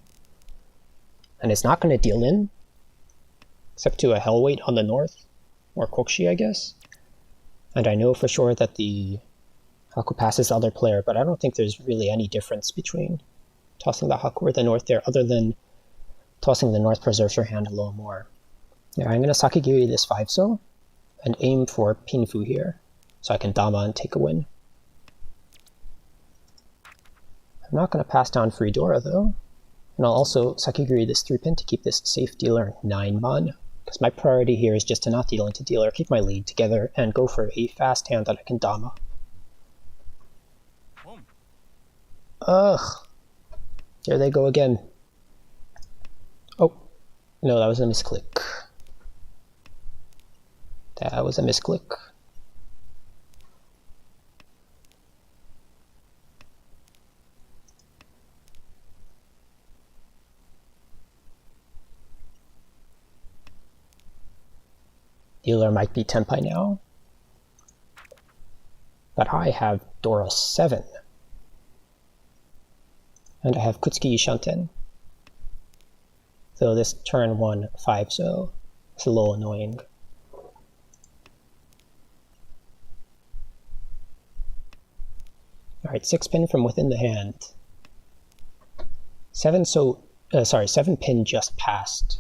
[SPEAKER 1] and it's not going to deal in, except to a Hellweight on the north, or Kokshi, I guess. And I know for sure that the Haku passes the other player, but I don't think there's really any difference between tossing the Haku or the north there, other than tossing the north preserves your hand a little more. Yeah, I'm going to Sakigiri this 5-so, and aim for Pinfu here, so I can Dama and take a win. I'm not going to pass down free Dora though, and I'll also Sakigiri this 3-pin to keep this safe dealer 9-mon, because my priority here is just to not deal into dealer, keep my lead together, and go for a fast hand that I can Dama. Ugh! There they go again. Oh, no, that was a misclick. That was a misclick. Dealer might be Tenpai now. But I have Dora 7. And I have Kutsuki Shanten. So this turn 1 5-0. It's a little annoying. Alright, 6-pin from within the hand. 7-pin just passed.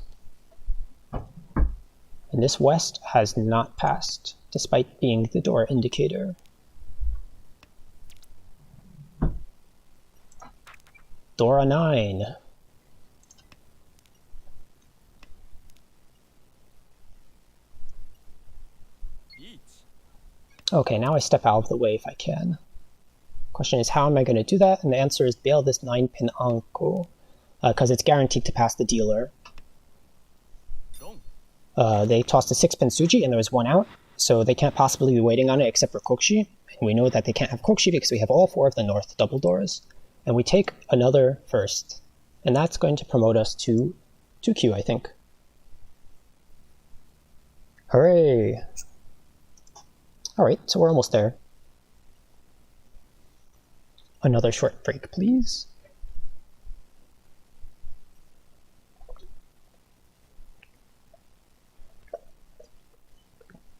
[SPEAKER 1] And this West has not passed, despite being the door indicator. Dora 9. Okay, now I step out of the way if I can. Question is, how am I going to do that? And the answer is bail this 9-pin Anko, because it's guaranteed to pass the dealer. They tossed a 6-pin Suji and there was 1 out, so they can't possibly be waiting on it except for Kokshi. And we know that they can't have Kokshi because we have all 4 of the North double doors. And we take another first. And that's going to promote us to 2Q, I think. Hooray! Alright, so we're almost there. Another short break, please.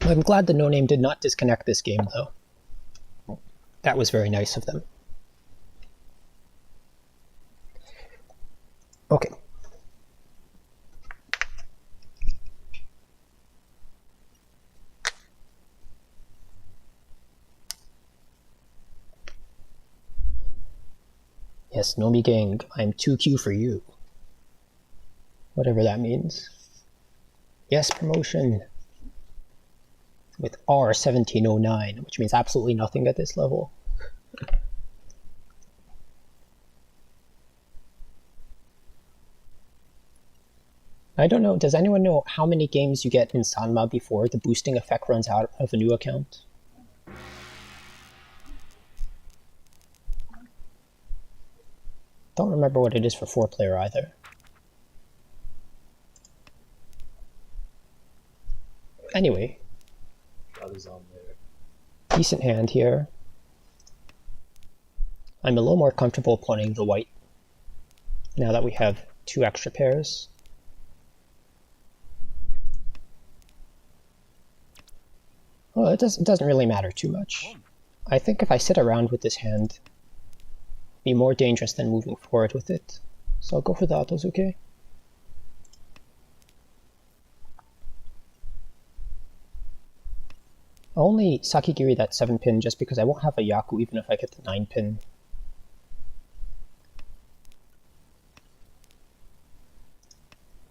[SPEAKER 1] I'm glad the No Name did not disconnect this game, though. That was very nice of them. Okay. Yes, Nomi Gang, I'm 2Q for you. Whatever that means. Yes, promotion. With R1709, which means absolutely nothing at this level. I don't know, does anyone know how many games you get in Sanma before the boosting effect runs out of a new account? Don't remember what it is for 4-player either. Anyway. Decent hand here. I'm a little more comfortable playing the white now that we have 2 extra pairs. Well, it doesn't really matter too much. I think if I sit around with this hand, it'd be more dangerous than moving forward with it. So I'll go for the Otozuke. I'll only Sakigiri that 7-pin just because I won't have a Yaku even if I get the 9-pin.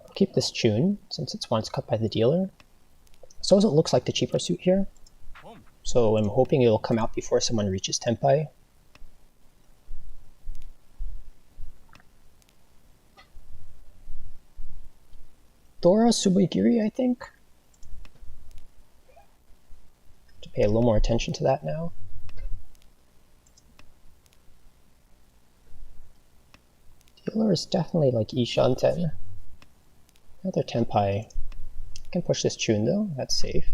[SPEAKER 1] I'll keep this Chun since it's once cut by the dealer. So it looks like the cheaper suit here. So I'm hoping it'll come out before someone reaches Tenpai. Dora Subigiri, I think. To pay a little more attention to that now. Dealer is definitely like Ishanten. Another Tenpai. I can push this Chun though, that's safe.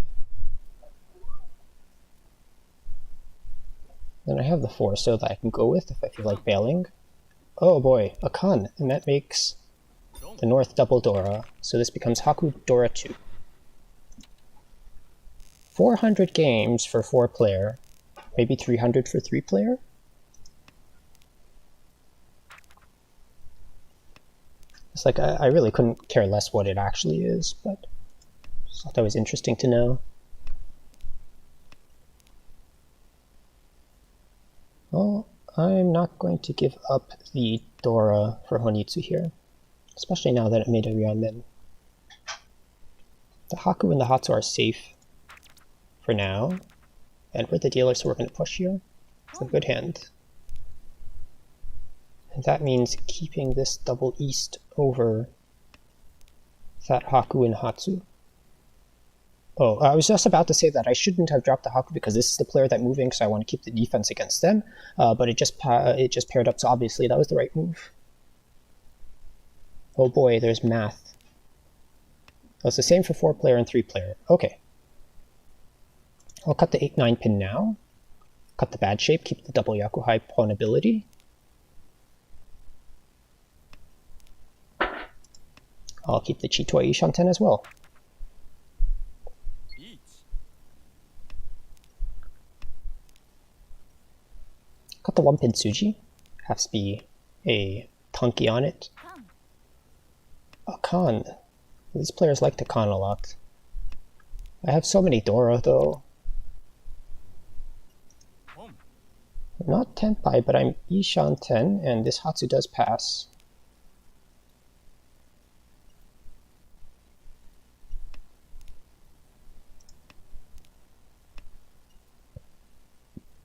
[SPEAKER 1] Then I have the 4 so that I can go with if I feel like bailing. Oh boy, a Kan, and that makes the North double Dora, so this becomes Haku Dora 2. 400 games for 4-player, maybe 300 for 3-player? It's like, I really couldn't care less what it actually is, but I just thought that was interesting to know. Well, I'm not going to give up the Dora for Honitsu here, especially now that it made a Ryanmen. The Haku and the Hatsu are safe for now, and we're the dealer, so we're going to push here. It's a good hand. And that means keeping this double east over that Haku and Hatsu. Oh, I was just about to say that I shouldn't have dropped the Haku because this is the player that's moving, so I want to keep the defense against them. But it just paired up, so obviously that was the right move. Oh boy, there's math. Oh, it's the same for 4-player and 3-player. Okay. I'll cut the 8-9 pin now. Cut the bad shape, keep the double Yakuhai pawn ability. I'll keep the Chitoi Ishanten as well. Cut the 1-pin Tsuji. Has to be a Tanki on it. A Kan. These players like to Kan a lot. I have so many Dora though. I'm not Tenpai, but I'm Ishanten, and this Hatsu does pass.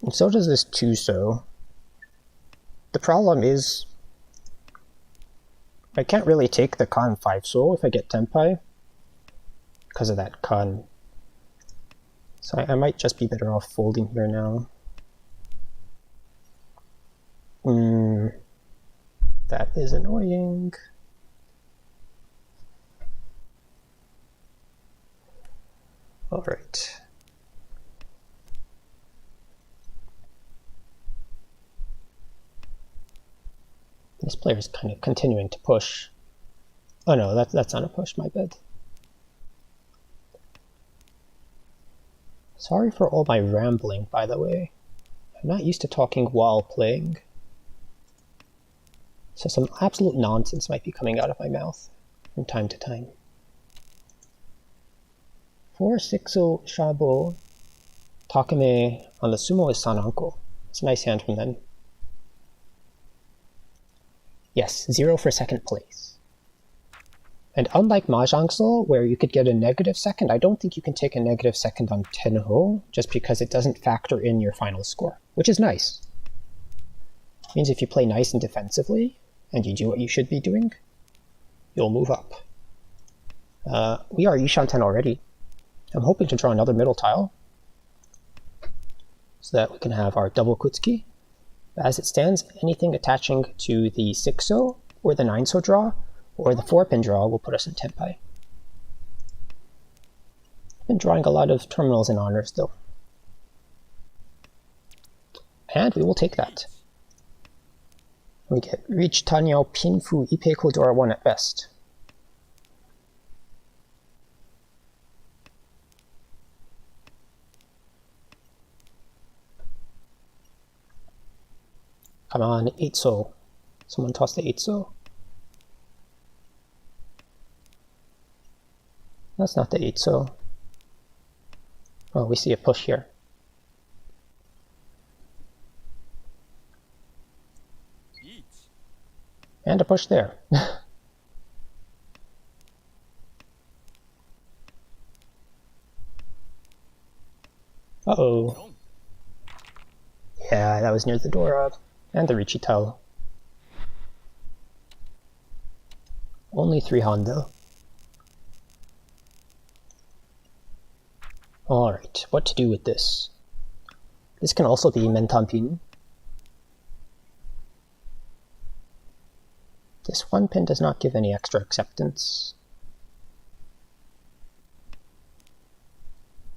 [SPEAKER 1] And so does this Tuso. The problem is, I can't really take the Kan 5 soul if I get Tenpai, because of that Kan. So I might just be better off folding here now. That is annoying. Alright. This player is kind of continuing to push. Oh no, that's not a push, my bad. Sorry for all my rambling, by the way. I'm not used to talking while playing. So some absolute nonsense might be coming out of my mouth from time to time. 4-6 Shabo Takame on the sumo is Sananko. It's a nice hand from them. Yes, 0 for second place. And unlike mahjong soul, where you could get a negative second, I don't think you can take a negative second on Tenhou, just because it doesn't factor in your final score, which is nice. It means if you play nice and defensively, and you do what you should be doing, you'll move up. We are Ishanten already. I'm hoping to draw another middle tile, so that we can have our double Kutsuki. As it stands, anything attaching to the 6-so, or the 9-so draw, or the 4-pin draw will put us in Tenpai. I've been drawing a lot of terminals and honors though. And we will take that. We get Riichi Tanyao Pinfu Ippei Kodora 1 at best. Come on, 8-so. Someone toss the 8-so. That's not the 8-so. Oh, we see a push here. And a push there. Uh-oh. Yeah, that was near the Dora. And the Riichi tile. Only 3 Hondo. Alright, what to do with this? This can also be Mentampin. This 1 pin does not give any extra acceptance.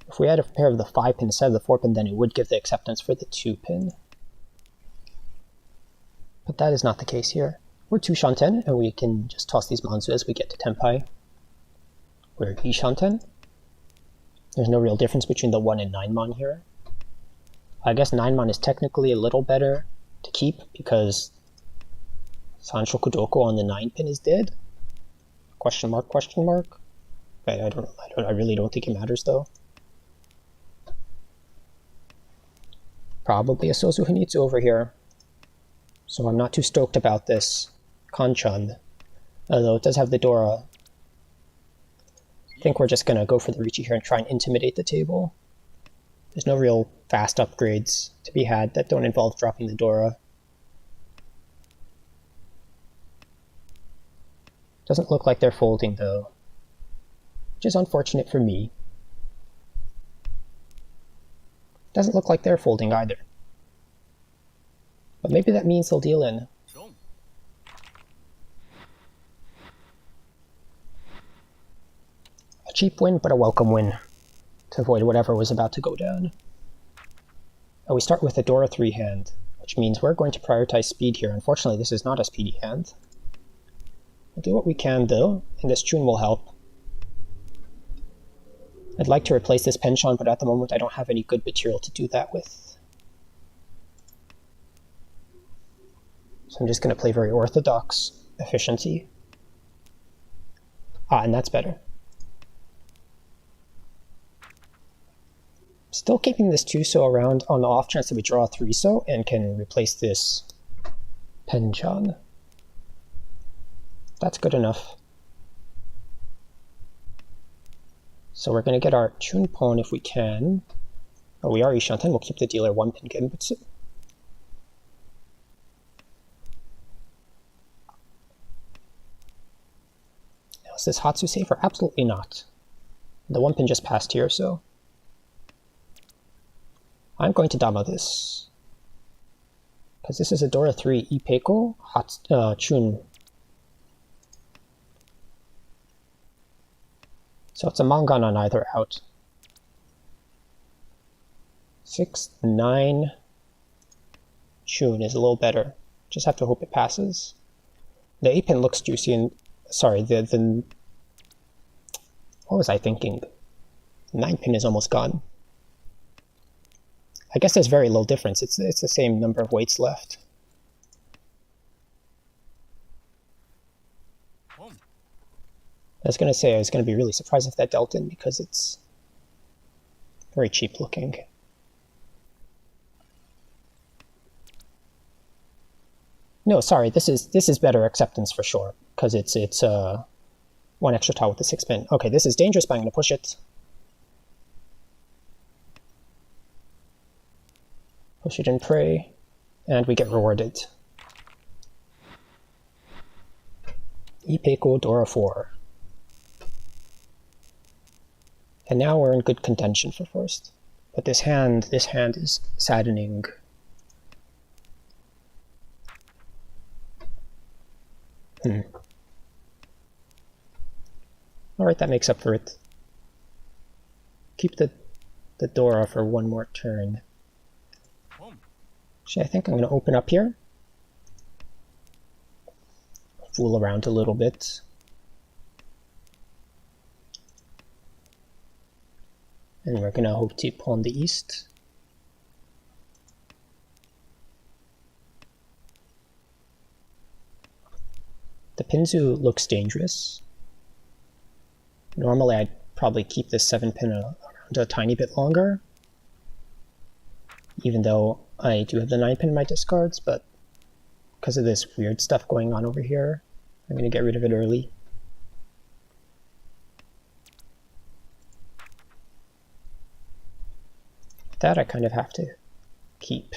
[SPEAKER 1] If we had a pair of the 5 pin instead of the 4 pin, then it would give the acceptance for the 2 pin. But that is not the case here. We're 2 Shanten, and we can just toss these Manzu as we get to Tenpai. We're Ishanten. There's no real difference between the 1 and 9 mon here. I guess 9 mon is technically a little better to keep because Sansho Kudoko on the 9 pin is dead. Question mark, question mark. I really don't think it matters though. Probably a Sozu Hinitsu over here. So I'm not too stoked about this Kanchan, although it does have the Dora. I think we're just going to go for the Riichi here and try and intimidate the table. There's no real fast upgrades to be had that don't involve dropping the Dora. Doesn't look like they're folding though, which is unfortunate for me. Doesn't look like they're folding either. But maybe that means they'll deal in. A cheap win, but a welcome win. to avoid whatever was about to go down. We start with a Dora 3 hand, which means we're going to prioritize speed here. Unfortunately, this is not a speedy hand. We'll do what we can though, and this Chun will help. I'd like to replace this penchant, but at the moment I don't have any good material to do that with. So I'm just going to play very orthodox efficiency. And that's better. Still keeping this 2-so around on the off chance that we draw a 3-so and can replace this penchant. That's good enough. So we're going to get our Chun pawn if we can. Oh, we are Ishanten. We'll keep the dealer 1 pin Genbutsu. Now, is this Hatsu safer? Absolutely not. The 1 pin just passed here, so I'm going to Dama this. Because this is a Dora 3 Ipeiko Chun. So it's a Mangan on either out. 6, 9. Chun is a little better. Just have to hope it passes. The 8 pin looks juicy and sorry, the what was I thinking? 9 pin is almost gone. I guess there's very little difference. It's the same number of weights left. I was going to say I was going to be really surprised if that dealt in because it's very cheap looking. No, sorry, this is better acceptance for sure because it's 1 extra tile with the 6 pin. Okay, this is dangerous, but I'm going to push it. Push it and pray, and we get rewarded. Ipeiko Dora 4. And now we're in good contention for first. But this hand is saddening. Alright, that makes up for it. Keep the Dora for 1 more turn. Actually, I think I'm going to open up here. Fool around a little bit. And we're going to hope to pawn the east. The Pinzu looks dangerous. Normally I'd probably keep this 7 pin around a tiny bit longer, even though I do have the 9 pin in my discards, but because of this weird stuff going on over here, I'm going to get rid of it early. That I kind of have to keep.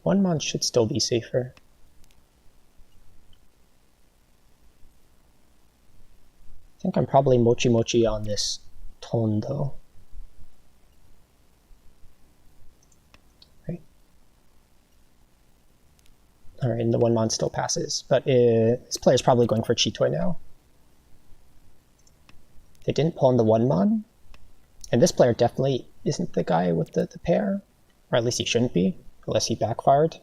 [SPEAKER 1] One month should still be safer. I think I'm probably mochi on this tone though. Right. Alright, and the 1 mon still passes, but this player's probably going for Chitoi now. They didn't pawn the 1 mon, and this player definitely isn't the guy with the pair, or at least he shouldn't be, unless he backfired.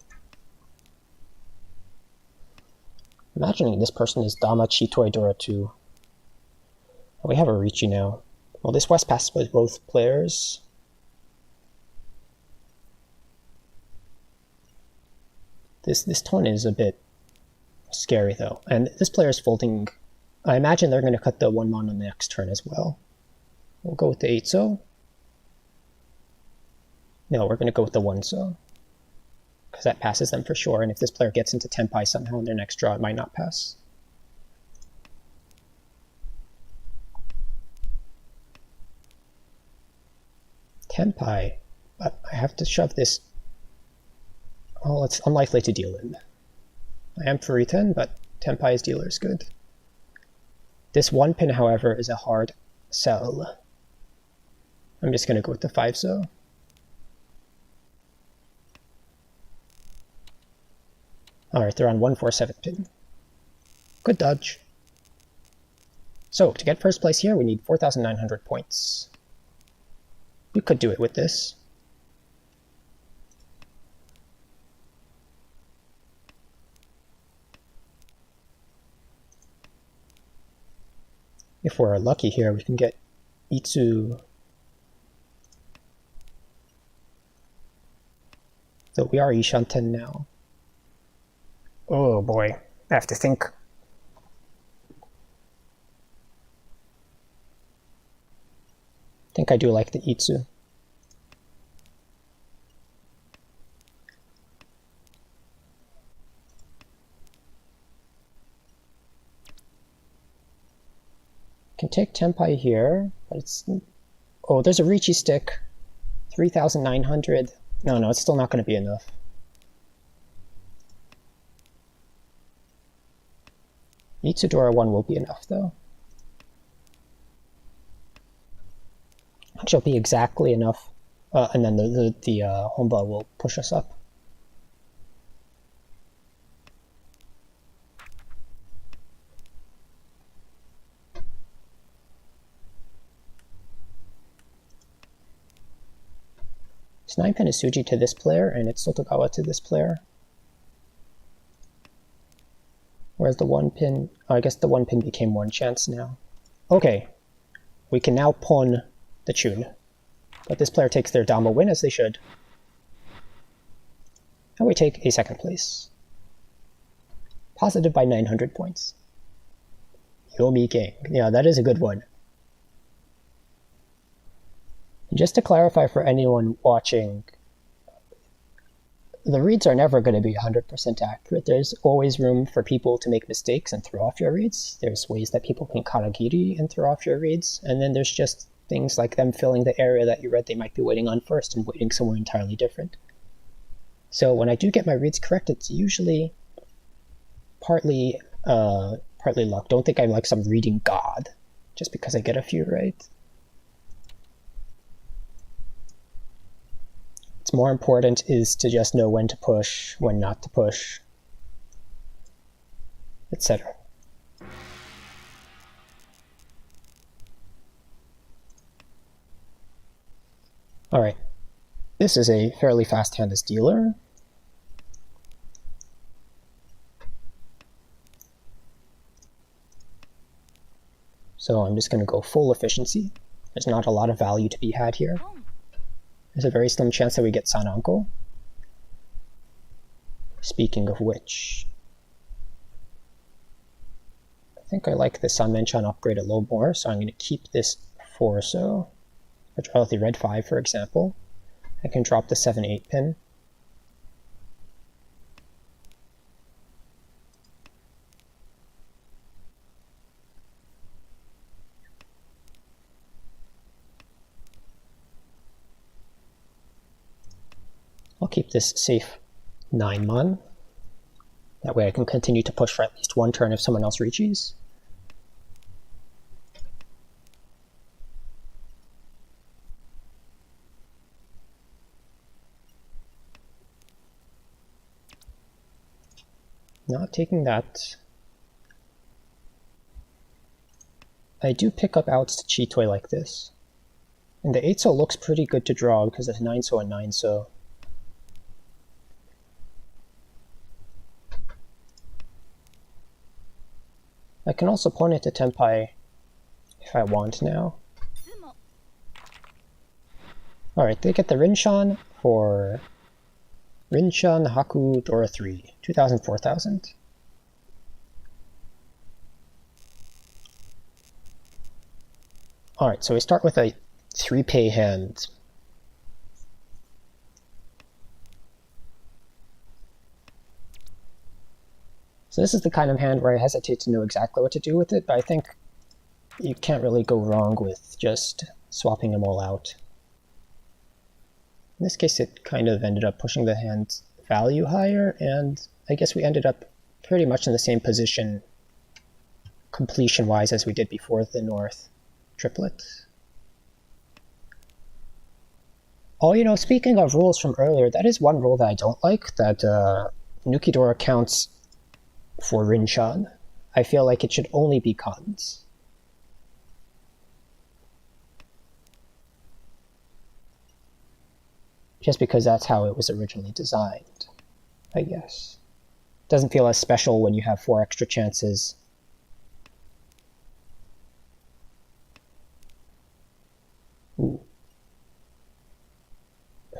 [SPEAKER 1] Imagining this person is Dama Chitoi Dora 2. We have a Riichi now. Well, this West passes with both players. This tone is a bit scary though, and this player is folding. I imagine they're going to cut the 1 mon on the next turn as well. We'll go with the 8-so. No, we're going to go with the 1-so, because that passes them for sure, and if this player gets into Tenpai somehow in their next draw, it might not pass. Tenpai, but I have to shove this. Well, it's unlikely to deal in. I am Furiten, but Tenpai's dealer is good. This 1 pin, however, is a hard sell. I'm just going to go with the 5-so. Alright, they're on 147 pin. Good dodge. So, to get first place here, we need 4,900 points. We could do it with this. If we're lucky here, we can get Itsu. So we are Ishanten now. Oh boy, I have to think. I think I do like the Itsu. Can take Tenpai here, but it's... Oh, there's a Riichi stick. 3,900. No, it's still not going to be enough. Itsudora 1 will be enough, though. Which will be exactly enough, and then the Honba will push us up. It's 9-pin is Suji to this player, and it's Sotogawa to this player. Whereas the 1-pin... Oh, I guess the 1-pin became 1 chance now. Okay. We can now pawn the Chun. But this player takes their Dama win, as they should. And we take a 2nd place. Positive by 900 points. Yomi Gang. Yeah, that is a good one. Just to clarify for anyone watching, the reads are never going to be 100% accurate. There's always room for people to make mistakes and throw off your reads. There's ways that people can karagiri and throw off your reads. And then there's just things like them filling the area that you read they might be waiting on first and waiting somewhere entirely different. So when I do get my reads correct, it's usually partly luck. Don't think I'm like some reading god just because I get a few right. What's more important is to just know when to push, when not to push, etc. Alright, this is a fairly fast hand as dealer. So I'm just going to go full efficiency. There's not a lot of value to be had here. There's a very slim chance that we get Sananko. Speaking of which, I think I like the Sanmenchan upgrade a little more, so I'm going to keep this 4 or so. Or draw with the red 5, for example. I can drop the 7-8 pin. I'll keep this safe 9-mon. That way I can continue to push for at least 1 turn if someone else reaches. Not taking that. I do pick up outs to Chitoi like this. And the 8-so looks pretty good to draw because it's 9-so and 9-so. I can also pawn it to Tenpai if I want now. Alright, they get the Rinshan for Rinshan Haku Dora 3, 2,000, 4,000. Alright, so we start with a 3-pay hand. So this is the kind of hand where I hesitate to know exactly what to do with it, but I think you can't really go wrong with just swapping them all out. In this case, it kind of ended up pushing the hand's value higher, and I guess we ended up pretty much in the same position completion-wise as we did before the North triplet. Oh, you know, speaking of rules from earlier, that is one rule that I don't like, that Nukidora counts for Rinshan. I feel like it should only be cons. Just because that's how it was originally designed, I guess. Doesn't feel as special when you have 4 extra chances. Ooh.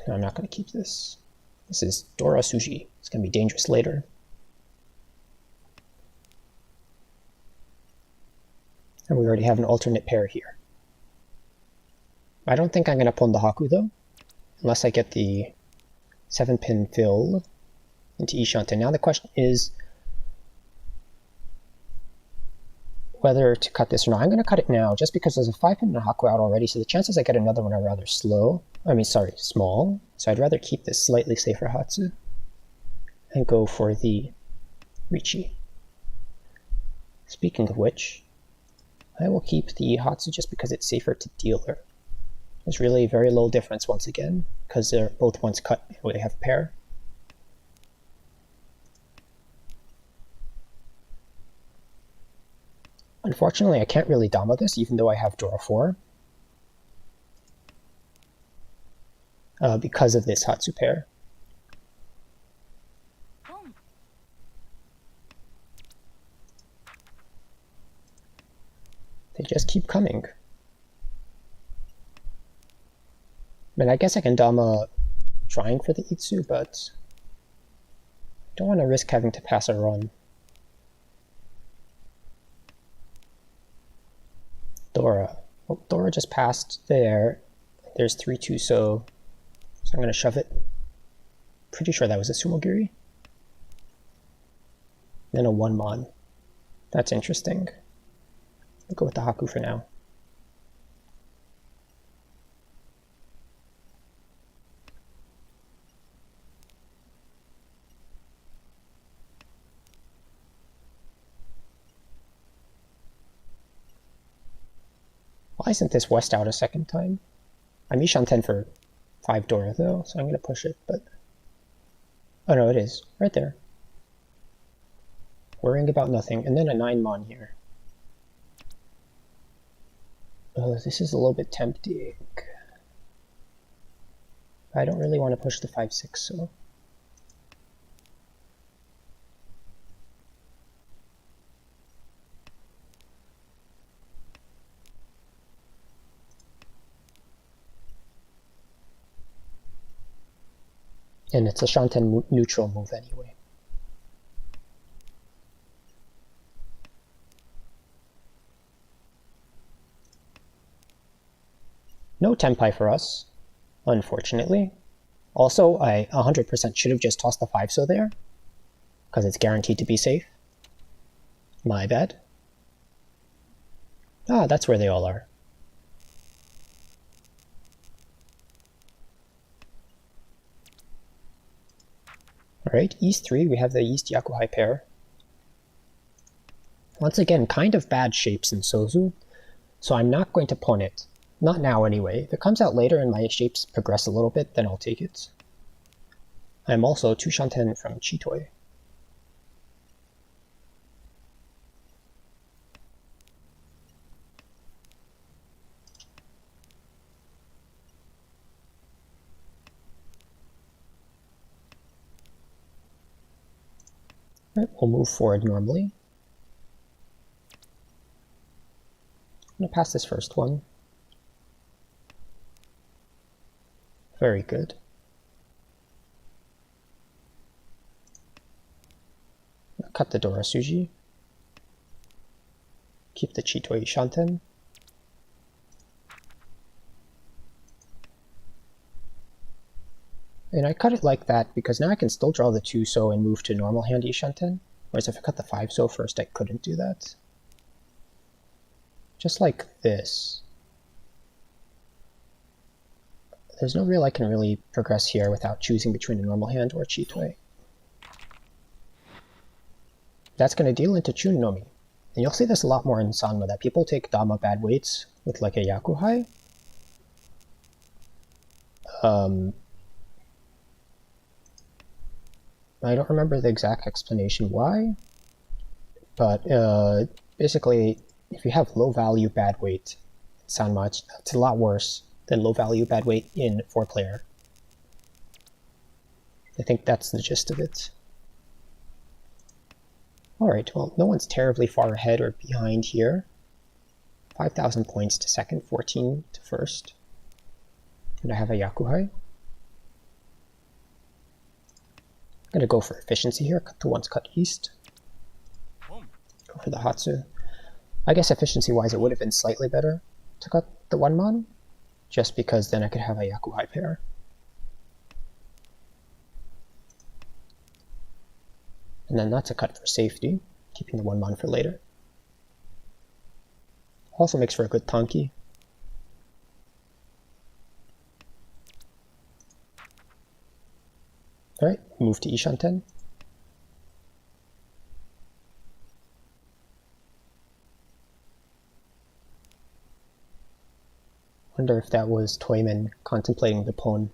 [SPEAKER 1] No, I'm not going to keep this. This is Dora Suji. It's going to be dangerous later. And we already have an alternate pair here. I don't think I'm going to pon the Haku though, unless I get the 7-pin fill into Ishanten. Now the question is whether to cut this or not. I'm going to cut it now just because there's a 5-pin and a Haku out already, so the chances I get another one are rather small. So I'd rather keep this slightly safer Hatsu and go for the Riichi. Speaking of which, I will keep the Hatsu just because it's safer to dealer. There's really very low difference once again, because they're both once cut and they have pair. Unfortunately, I can't really Dama this, even though I have Dora 4. Because of this Hatsu pair. They just keep coming. I mean, I guess I can Dama trying for the Itsu, but I don't want to risk having to pass a run. Dora. Oh, Dora just passed there. There's 3-2, so I'm going to shove it. Pretty sure that was a Sumogiri. Then a 1-mon. That's interesting. I'll go with the Haku for now. Why isn't this West out a second time? I'm Ishanten for 5 Dora though, so I'm going to push it, but... Oh no, it is. Right there. Worrying about nothing. And then a 9-mon here. Oh, this is a little bit tempting. I don't really want to push the 5-6, so... And it's a Shanten neutral move anyway. No Tenpai for us, unfortunately. Also, I 100% should have just tossed the 5-so there, because it's guaranteed to be safe. My bad. Ah, that's where they all are. Alright, East 3, we have the East Yakuhai pair. Once again, kind of bad shapes in Sozu, so I'm not going to pon it. Not now anyway. If it comes out later and my shapes progress a little bit, then I'll take it. I'm also 2 Shanten from Chitoi. Right, we'll move forward normally. I'm going to pass this first one. Very good. Cut the Dora Suji. Keep the Chitoi Shanten. And I cut it like that because now I can still draw the 2-so and move to normal hand Ishanten. Whereas if I cut the 5-so first, I couldn't do that. Just like this. There's no real I can really progress here without choosing between a normal hand or Chitoi. That's going to deal into Chunnomi. And you'll see this a lot more in Sanma, that people take Dama bad weights with like a Yakuhai. I don't remember the exact explanation why, but basically, if you have low value bad weight in Sanma, it's a lot worse than low value bad weight in 4-player. I think that's the gist of it. Alright, well, no one's terribly far ahead or behind here. 5,000 points to second, 14 to first. And I have a Yakuhai. I'm gonna go for efficiency here, cut the ones cut east. Go for the Hatsu. I guess efficiency-wise it would have been slightly better to cut the 1-mon, just because then I could have a Yakuhai pair. And then that's a cut for safety, keeping the 1-mon for later. Also makes for a good tanki. Alright, move to Ishanten. Wonder if that was Toyman contemplating the pawn.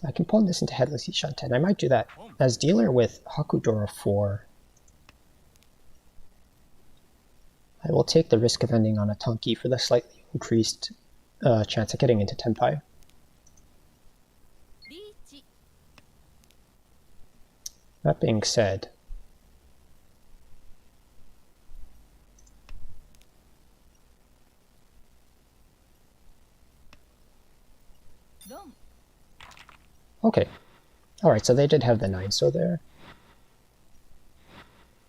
[SPEAKER 1] I can pawn this into headless Ishanten. I might do that as dealer with Hakudora 4. I will take the risk of ending on a tanki for the slightly increased chance of getting into Tenpai. That being said, okay. Alright, so they did have the 9-so there.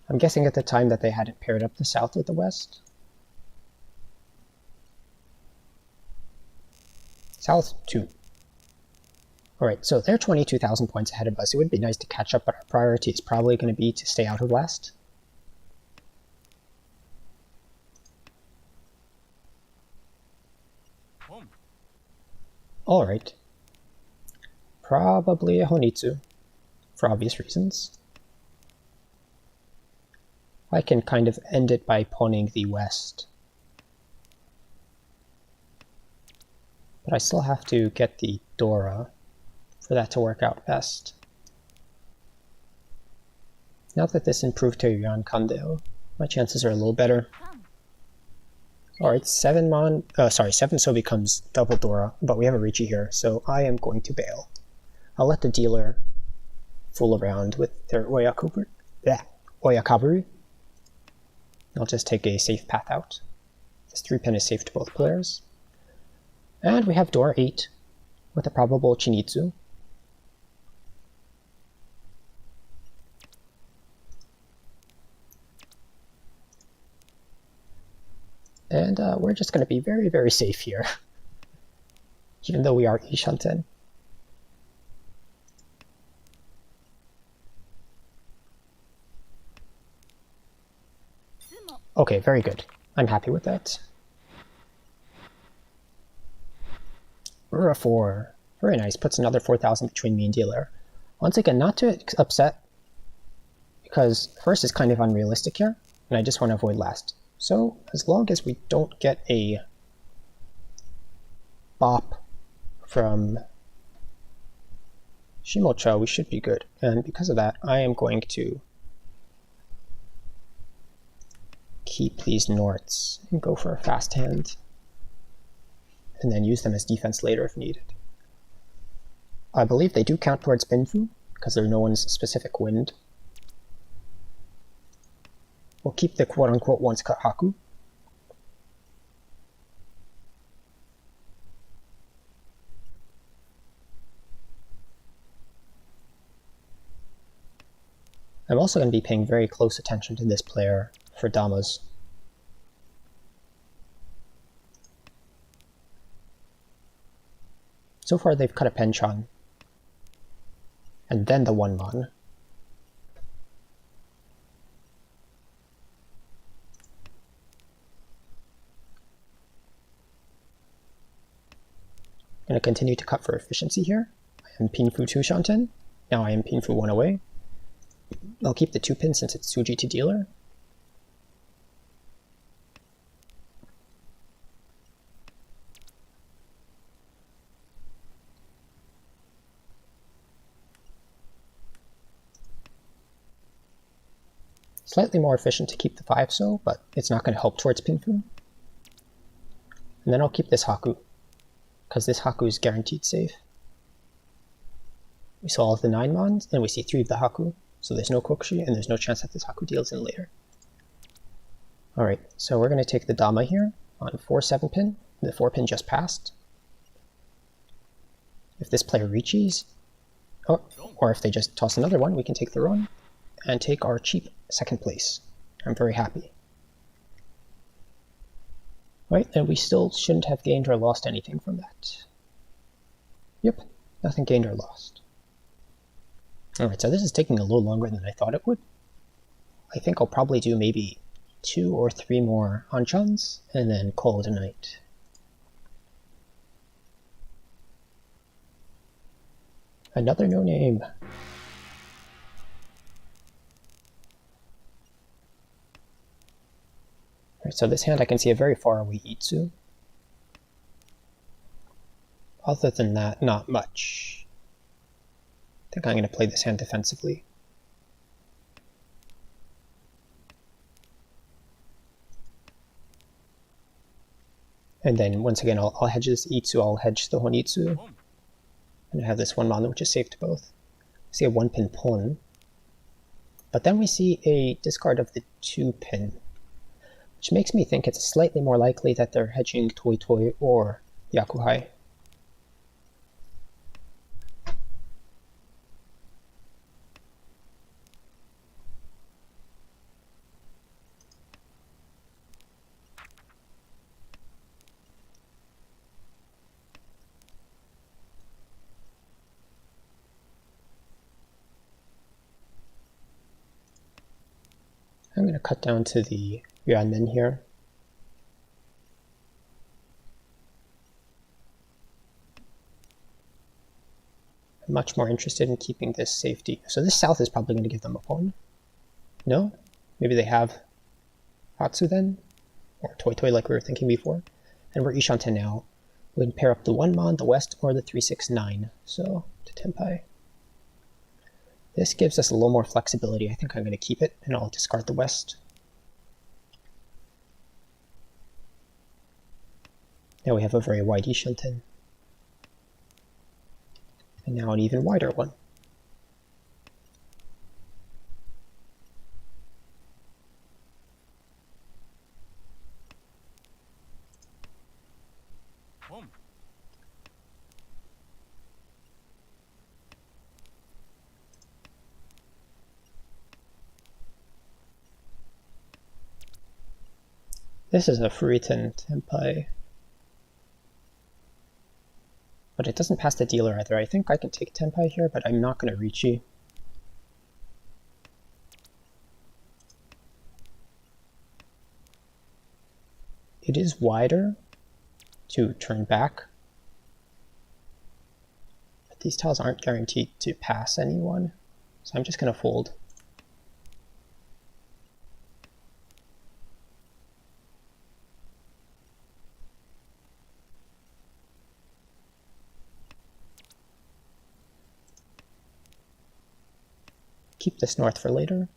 [SPEAKER 1] I'm guessing at the time that they hadn't paired up the south with the west. South 2. Alright, so they're 22,000 points ahead of us. It would be nice to catch up, but our priority is probably going to be to stay out of west. Alright. Probably a Honitsu, for obvious reasons. I can kind of end it by pawning the west. But I still have to get the Dora for that to work out best. Now that this improved to Yuan Kandeo, my chances are a little better. Alright, 7-so becomes double Dora, but we have a Riichi here, so I am going to bail. I'll let the dealer fool around with their Oyakaburi. I'll just take a safe path out. This 3-pin is safe to both players. And we have Dora 8 with a probable Chinitsu. And we're just going to be very, very safe here, even though we are Ishanten. Okay, very good. I'm happy with that. Rura 4. Very nice. Puts another 4,000 between me and dealer. Once again, not too upset, because first is kind of unrealistic here, and I just want to avoid last. So, as long as we don't get a bop from Shimocha, we should be good. And because of that, I am going to keep these Norts and go for a fast hand, and then use them as defense later if needed. I believe they do count towards Binfu, because there's no one's specific wind. We'll keep the quote-unquote once cut Haku. I'm also going to be paying very close attention to this player for damas. So far they've cut a Penchan, and then the 1-mon. I'm going to continue to cut for efficiency here. I am Pinfu 2 Shanten. Now I am Pinfu 1 away. I'll keep the 2-pin since it's Suji to dealer. Slightly more efficient to keep the 5-so, but it's not going to help towards Pinfu. And then I'll keep this Haku, because this Haku is guaranteed safe. We saw all of the 9 mons, and we see 3 of the Haku, so there's no Kokushi, and there's no chance that this Haku deals in later. Alright, so we're going to take the Dama here on 4-7 pin. The 4 pin just passed. If this player reaches, or if they just toss another one, we can take the run and take our cheap 2nd place. I'm very happy. Right, and we still shouldn't have gained or lost anything from that. Yep, nothing gained or lost. Alright, so this is taking a little longer than I thought it would. I think I'll probably do maybe 2 or 3 more Hanchans, and then call it a night. Another no name. Alright, so this hand I can see a very far away Itsu. Other than that, not much. I think I'm going to play this hand defensively. And then once again, I'll hedge this Itsu, I'll hedge the Honitsu. And I have this 1 mana which is safe to both. See a 1-pin Pon. But then we see a discard of the 2-pin. Which makes me think it's slightly more likely that they're hedging Toi Toi or Yakuhai. I'm going to cut down to the Yuanmen here. I'm much more interested in keeping this safety. So this south is probably going to give them a pawn. No? Maybe they have Hatsu then? Or Toi Toi like we were thinking before. And we're Ishanten now. We can pair up the 1 mon, the west, or the 3-6-9. So, to Tenpai. This gives us a little more flexibility. I think I'm going to keep it, and I'll discard the west. Now we have a very wide Ishanten. And now an even wider one. This is a Furiten Tenpai. But it doesn't pass the dealer either. I think I can take Tenpai here, but I'm not going to Riichi. It is wider to turn back. But these tiles aren't guaranteed to pass anyone. So I'm just going to fold. Keep this north for later.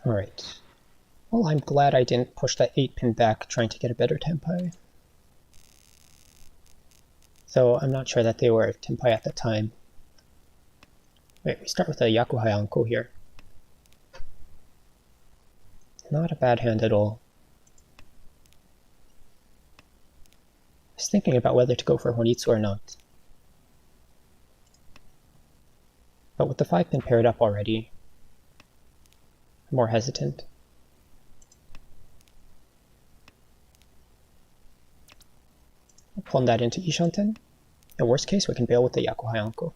[SPEAKER 1] Alright. Well, I'm glad I didn't push that 8-pin back trying to get a better Tenpai. So I'm not sure that they were Tenpai at the time. Wait, we start with a Yakuhai Anko here. Not a bad hand at all. I was thinking about whether to go for Honitsu or not. But with the 5-pin paired up already, I'm more hesitant. I'll plumb that into Ishanten. In worst case, we can bail with the Yakuhai Anko.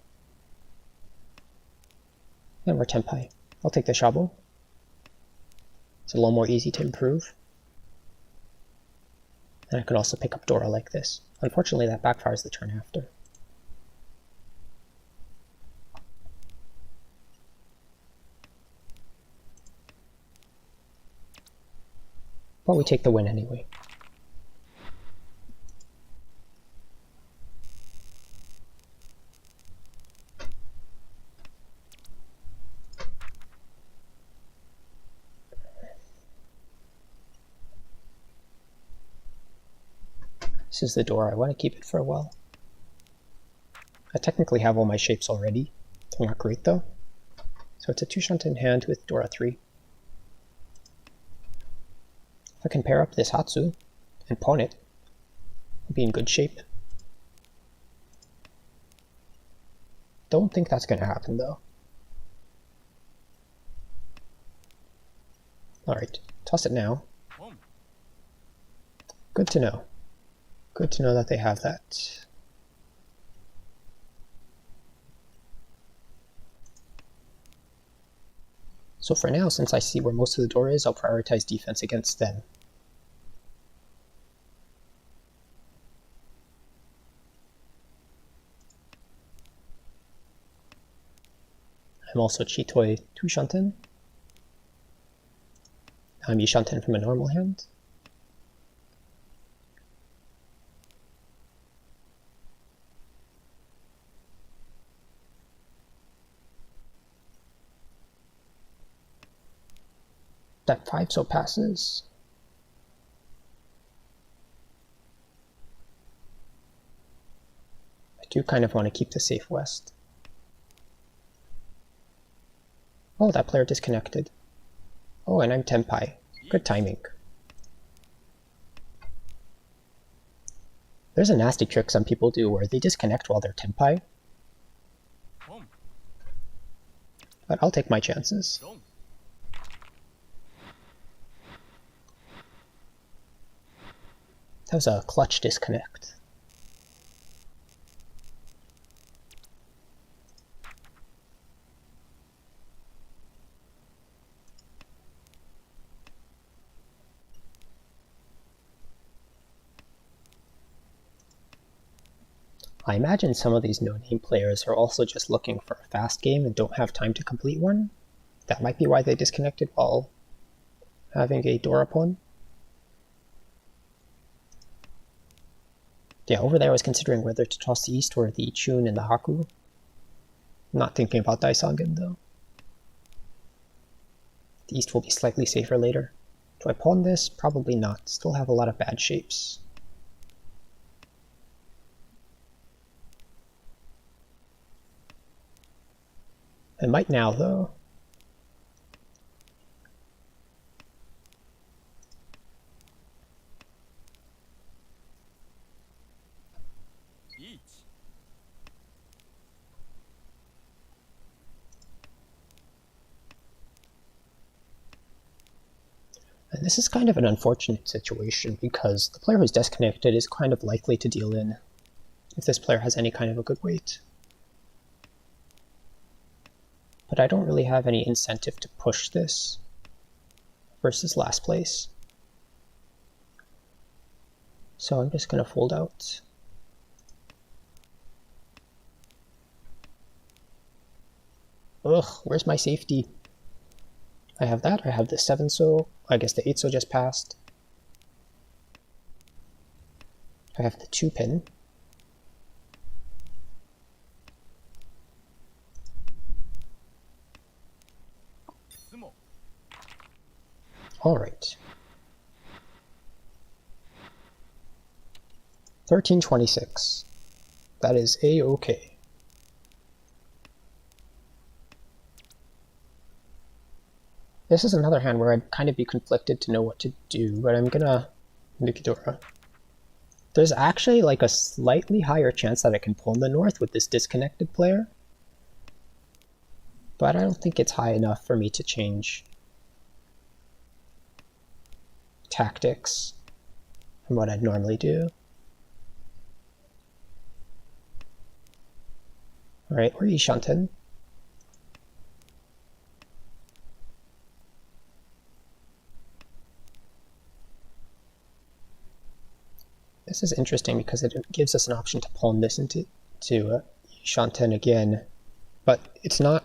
[SPEAKER 1] And we're Tenpai. I'll take the Shabo. It's a little more easy to improve. And I could also pick up Dora like this. Unfortunately, that backfires the turn after. But we take the win anyway. This is the door. I want to keep it for a while. I technically have all my shapes already. They're not great though. So it's a 2-shunt in hand with Dora 3. If I can pair up this Hatsu and pawn it, I'll be in good shape. Don't think that's going to happen though. Alright, toss it now. Good to know. Good to know that they have that. So for now, since I see where most of the door is, I'll prioritize defense against them. I'm also Chitoi 2-shunten. I'm Yishunten from a normal hand. That 5 so passes. I do kind of want to keep the safe west. Oh, that player disconnected. Oh, and I'm Tenpai. Good timing. There's a nasty trick some people do where they disconnect while they're Tenpai. But I'll take my chances. That was a clutch disconnect. I imagine some of these no-name players are also just looking for a fast game and don't have time to complete one. That might be why they disconnected while having a Dora pawn. Yeah, over there I was considering whether to toss the East or the Chun and the Haku. I'm not thinking about Daisangen though. The East will be slightly safer later. Do I pawn this? Probably not. Still have a lot of bad shapes. I might now, though. And this is kind of an unfortunate situation because the player who's disconnected is kind of likely to deal in if this player has any kind of a good weight. But I don't really have any incentive to push this versus last place. So I'm just going to fold out. Ugh, where's my safety? I have that, I have the 7 so, I guess the 8 so just passed. I have the 2 pin. Alright. 1326. That is A-okay. This is another hand where I'd kind of be conflicted to know what to do, but I'm gonna Nukidora. There's actually like a slightly higher chance that I can pull in the north with this disconnected player, but I don't think it's high enough for me to change tactics from what I'd normally do. Alright, we're Yishunten. This is interesting because it gives us an option to pawn this into Shanten again, but it's not.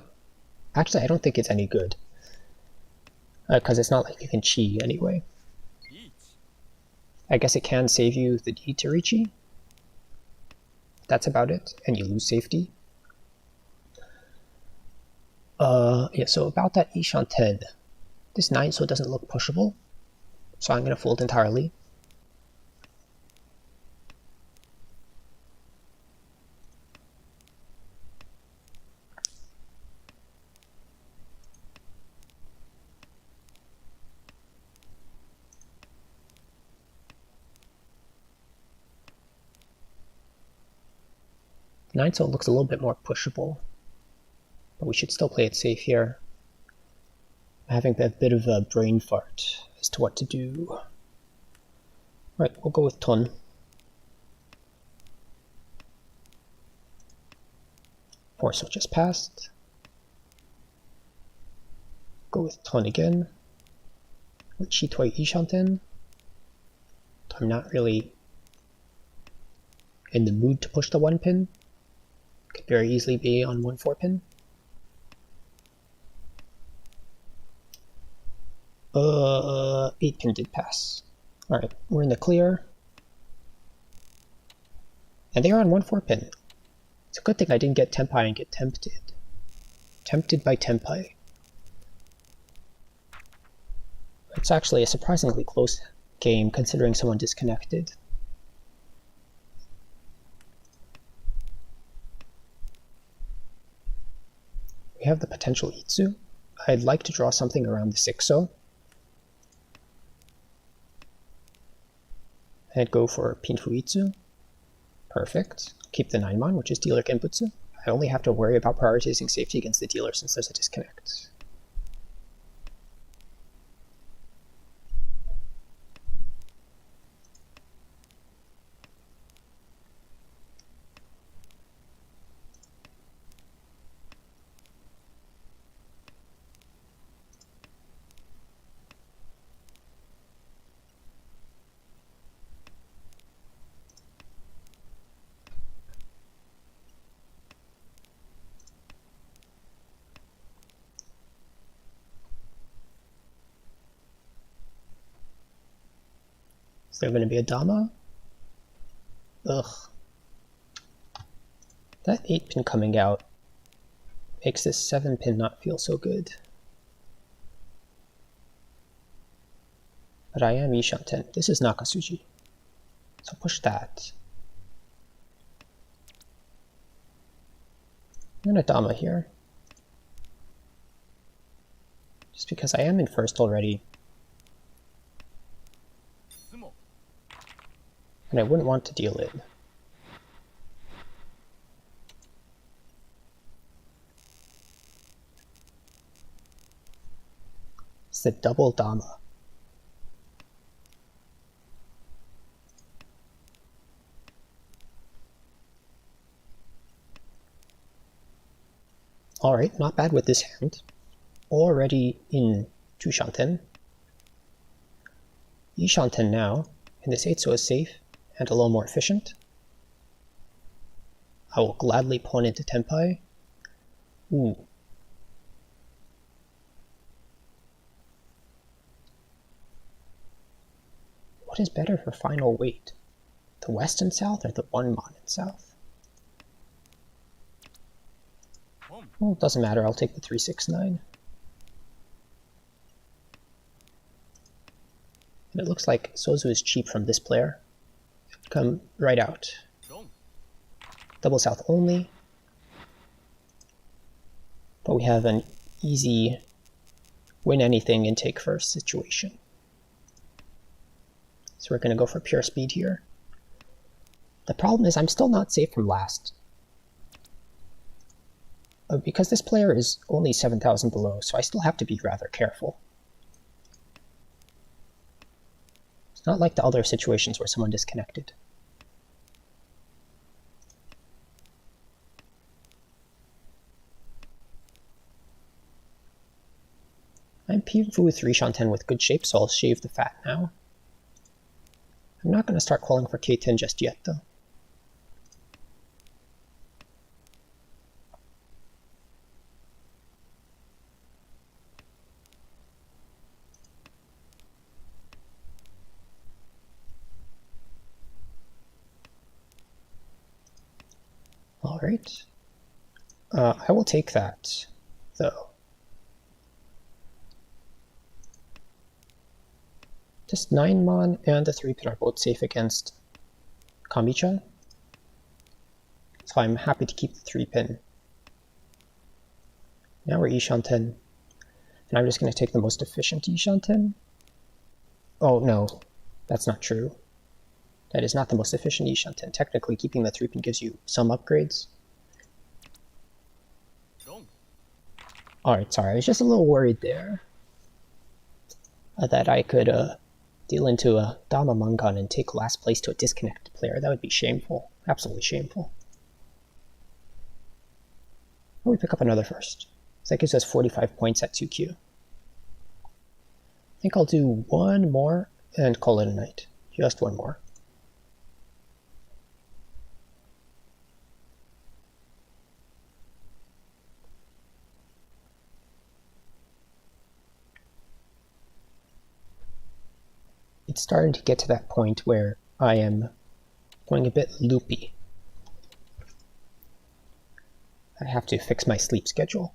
[SPEAKER 1] Actually, I don't think it's any good because it's not like you can chi anyway. I guess it can save you the D to Riichi. That's about it, and you lose safety. Yeah, so about that Shanten, this 9 so doesn't look pushable, so I'm going to fold entirely. The 9 so looks a little bit more pushable, but we should still play it safe here. I'm having a bit of a brain fart as to what to do. Right, we'll go with Ton. Four so just passed. Go with Ton again. Riichi Toi Shanten. I'm not really in the mood to push the 1 pin. Could very easily be on 1 4 pin. 8 pin did pass. Alright, we're in the clear. And they are on 1 4 pin. It's a good thing I didn't get Tenpai and get tempted. Tempted by Tenpai. It's actually a surprisingly close game considering someone disconnected. We have the potential Itsu. I'd like to draw something around the 6-0. I'd go for Pinfu Itsu. Perfect. Keep the 9-mon, which is dealer Genbutsu. I only have to worry about prioritizing safety against the dealer since there's a disconnect. Is there going to be a Dama? Ugh. That 8 pin coming out makes this 7 pin not feel so good. But I am Shanten. This is Nakasuji. So push that. I'm going to Dama here. Just because I am in first already. And I wouldn't want to deal it. It's the double Dama. Alright, not bad with this hand. Already in 2 Shanten. Shanten now, and this 8-so is safe and a little more efficient. I will gladly pawn into Tenpai. Ooh. What is better for final weight? The west and south or the 1-mon and south? Well, it doesn't matter, I'll take the 369. And it looks like Sozu is cheap from this player. Come right out. Double south only. But we have an easy win anything and take first situation. So we're going to go for pure speed here. The problem is I'm still not safe from last. Because this player is only 7,000 below, so I still have to be rather careful. It's not like the other situations where someone disconnected. I'm Pinfu 3 Shanten with good shape, so I'll shave the fat now. I'm not going to start calling for K10 just yet, though. All right. I will take that, though. Just 9 mon and the 3 pin are both safe against Kamicha. So I'm happy to keep the 3 pin. Now we're Ishanten. And I'm just going to take the most efficient Ishanten. Oh no, that's not true. That is not the most efficient Ishanten. Technically, keeping the 3 pin gives you some upgrades. Alright, sorry, I was just a little worried there. That I could deal into a Dama Mangan and take last place to a disconnected player. That would be shameful. Absolutely shameful. Oh, we pick up another first. So that gives us 45 points at 2Q. I think I'll do one more and call it a night. Just one more. It's starting to get to that point where I am going a bit loopy. I have to fix my sleep schedule.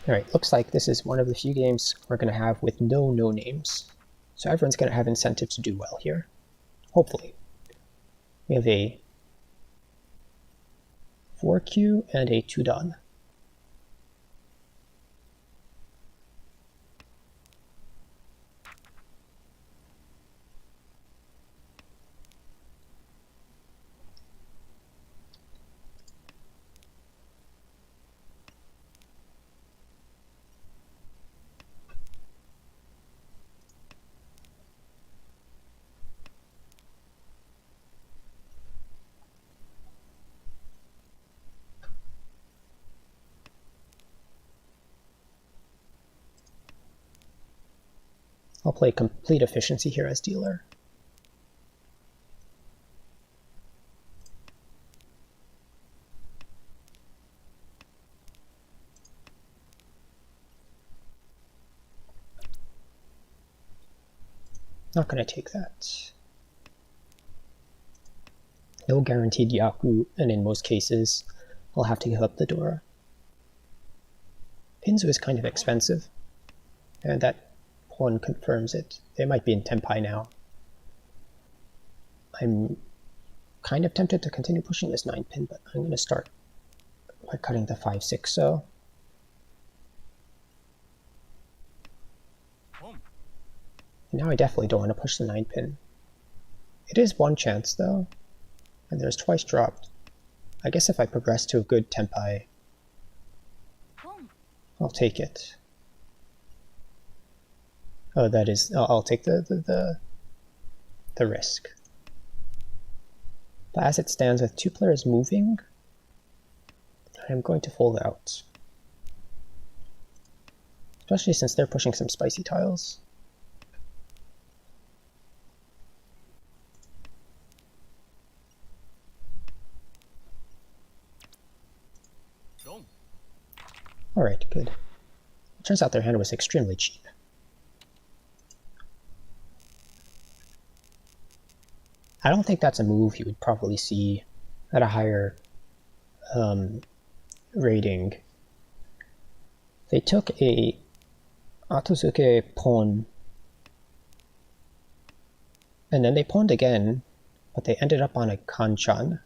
[SPEAKER 1] Alright, looks like this is one of the few games we're going to have with no names. So everyone's going to have incentive to do well here. Hopefully. We have a 4Q and a 2-dan. I'll play complete efficiency here as dealer. Not going to take that. No guaranteed Yaku, and in most cases, I'll have to give up the Dora. Pinzu is kind of expensive, and that pawn confirms it. They might be in Tenpai now. I'm kind of tempted to continue pushing this 9 pin, but I'm going to start by cutting the 5-6 so. Now I definitely don't want to push the 9 pin. It is one chance though, and there's twice dropped. I guess if I progress to a good Tenpai, I'll take it. Oh, that is, I'll take the risk. But as it stands with 2 players moving, I'm going to fold out. Especially since they're pushing some spicy tiles. Alright, good. It turns out their hand was extremely cheap. I don't think that's a move you would probably see at a higher rating. They took a Atosuke pawn, and then they pawned again, but they ended up on a kanchan.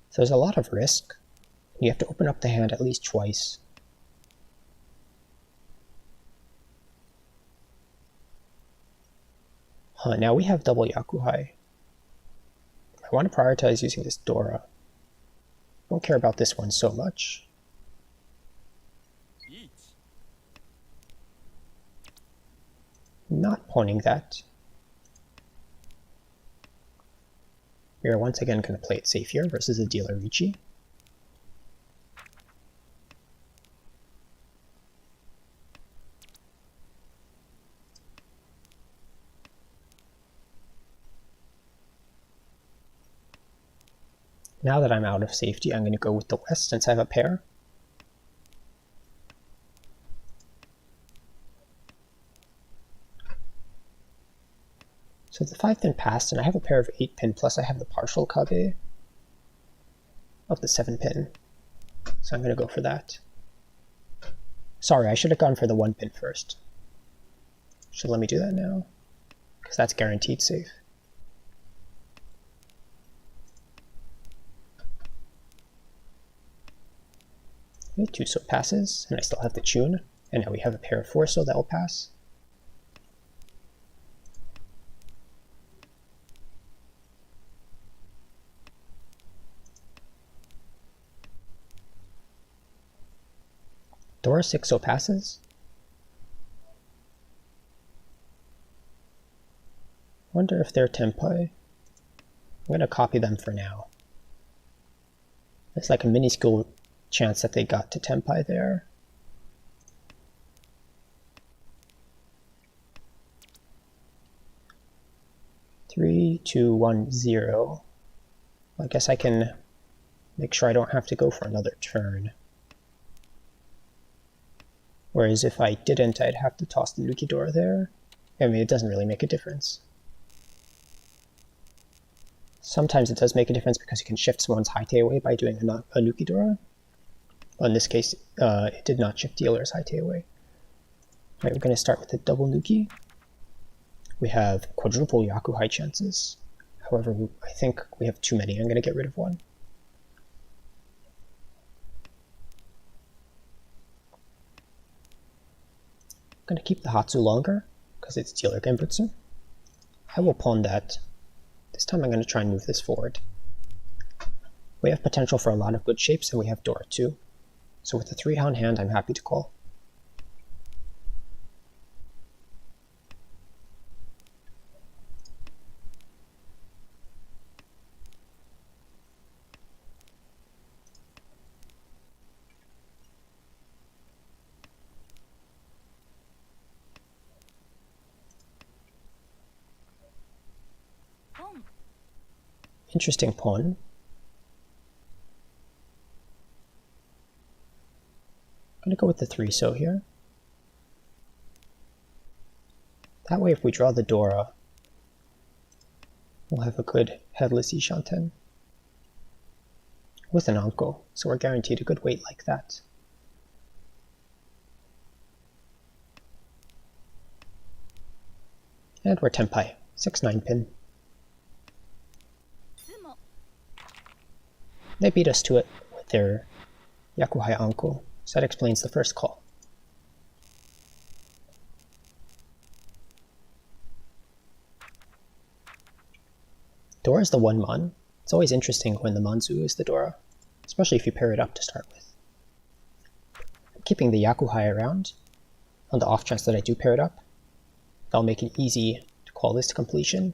[SPEAKER 1] So there's a lot of risk. You have to open up the hand at least twice. Now we have double Yakuhai. I want to prioritize using this Dora. Don't care about this one so much. Not pawning that. We are once again going to play it safe here versus the dealer Riichi. Now that I'm out of safety, I'm going to go with the west since I have a pair. So the 5-pin passed, and I have a pair of 8-pin, plus I have the partial kabe of the 7-pin. So I'm going to go for that. Sorry, I should have gone for the 1-pin first. Should let me do that now, because that's guaranteed safe. Okay, 2 so passes, and I still have the tune, and now we have a pair of 4 so that will pass. Dora 6 so passes. Wonder if they're tenpai. I'm going to copy them for now. It's like a minuscule chance that they got to tenpai there. Three, 2, 1, 0. I guess I can make sure I don't have to go for another turn. Whereas if I didn't, I'd have to toss the Nukidora there. I mean, it doesn't really make a difference. Sometimes it does make a difference because you can shift someone's Haite away by doing a Nukidora. In this case, it did not shift dealer's Haite away. Alright, we're going to start with a double Nuki. We have quadruple Yakuhai chances. However, I think we have too many. I'm going to get rid of one. I'm going to keep the Hatsu longer, because it's dealer Genbutsu. I will pawn that. This time I'm going to try and move this forward. We have potential for a lot of good shapes, and we have Dora too. So with the 3-hound hand, I'm happy to call. Interesting pawn. I'm going to go with the 3 so here. That way if we draw the Dora, we'll have a good headless Ishanten with an Anko, so we're guaranteed a good weight like that. And we're tenpai, 6-9 pin. They beat us to it with their Yakuhai Anko, so that explains the first call. Dora is the 1-mon. It's always interesting when the Manzu is the Dora, especially if you pair it up to start with. I'm keeping the Yakuhai around, on the off chance that I do pair it up. That'll make it easy to call this to completion.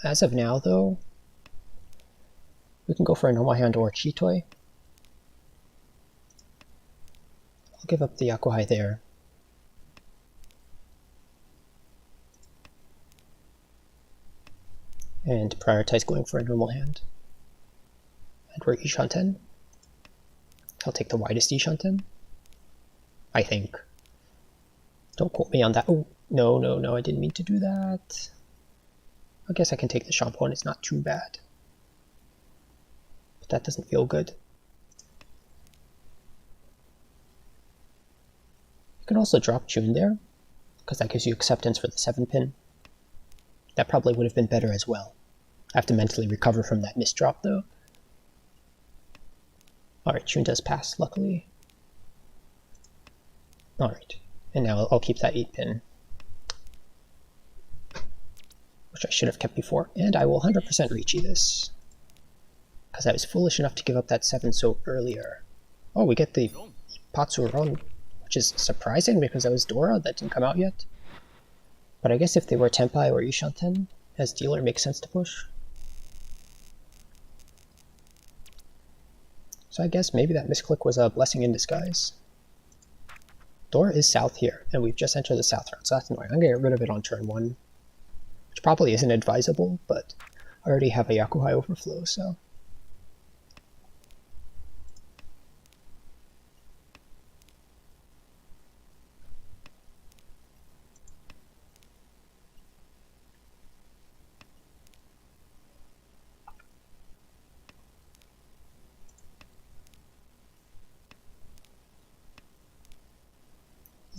[SPEAKER 1] As of now, though, we can go for a normal hand or a Chitoi. I'll give up the Yakuhai there. And prioritize going for a normal hand. And we're Ishanten. I'll take the widest Ishanten, I think. Don't quote me on that. Oh, no, I didn't mean to do that. I guess I can take the Shampoo, it's not too bad. That doesn't feel good. You can also drop Tune there, because that gives you acceptance for the 7-pin. That probably would have been better as well. I have to mentally recover from that misdrop though. Alright, Tune does pass, luckily. Alright, and now I'll keep that 8-pin. Which I should have kept before, and I will 100% Riichi this. Because I was foolish enough to give up that 7 so earlier. Oh, we get the Patsuron, which is surprising because that was Dora, that didn't come out yet. But I guess if they were Tenpai or Ishanten, as dealer makes sense to push. So I guess maybe that misclick was a blessing in disguise. Dora is south here, and we've just entered the south round, so that's annoying. I'm going to get rid of it on turn 1. Which probably isn't advisable, but I already have a Yakuhai overflow, so...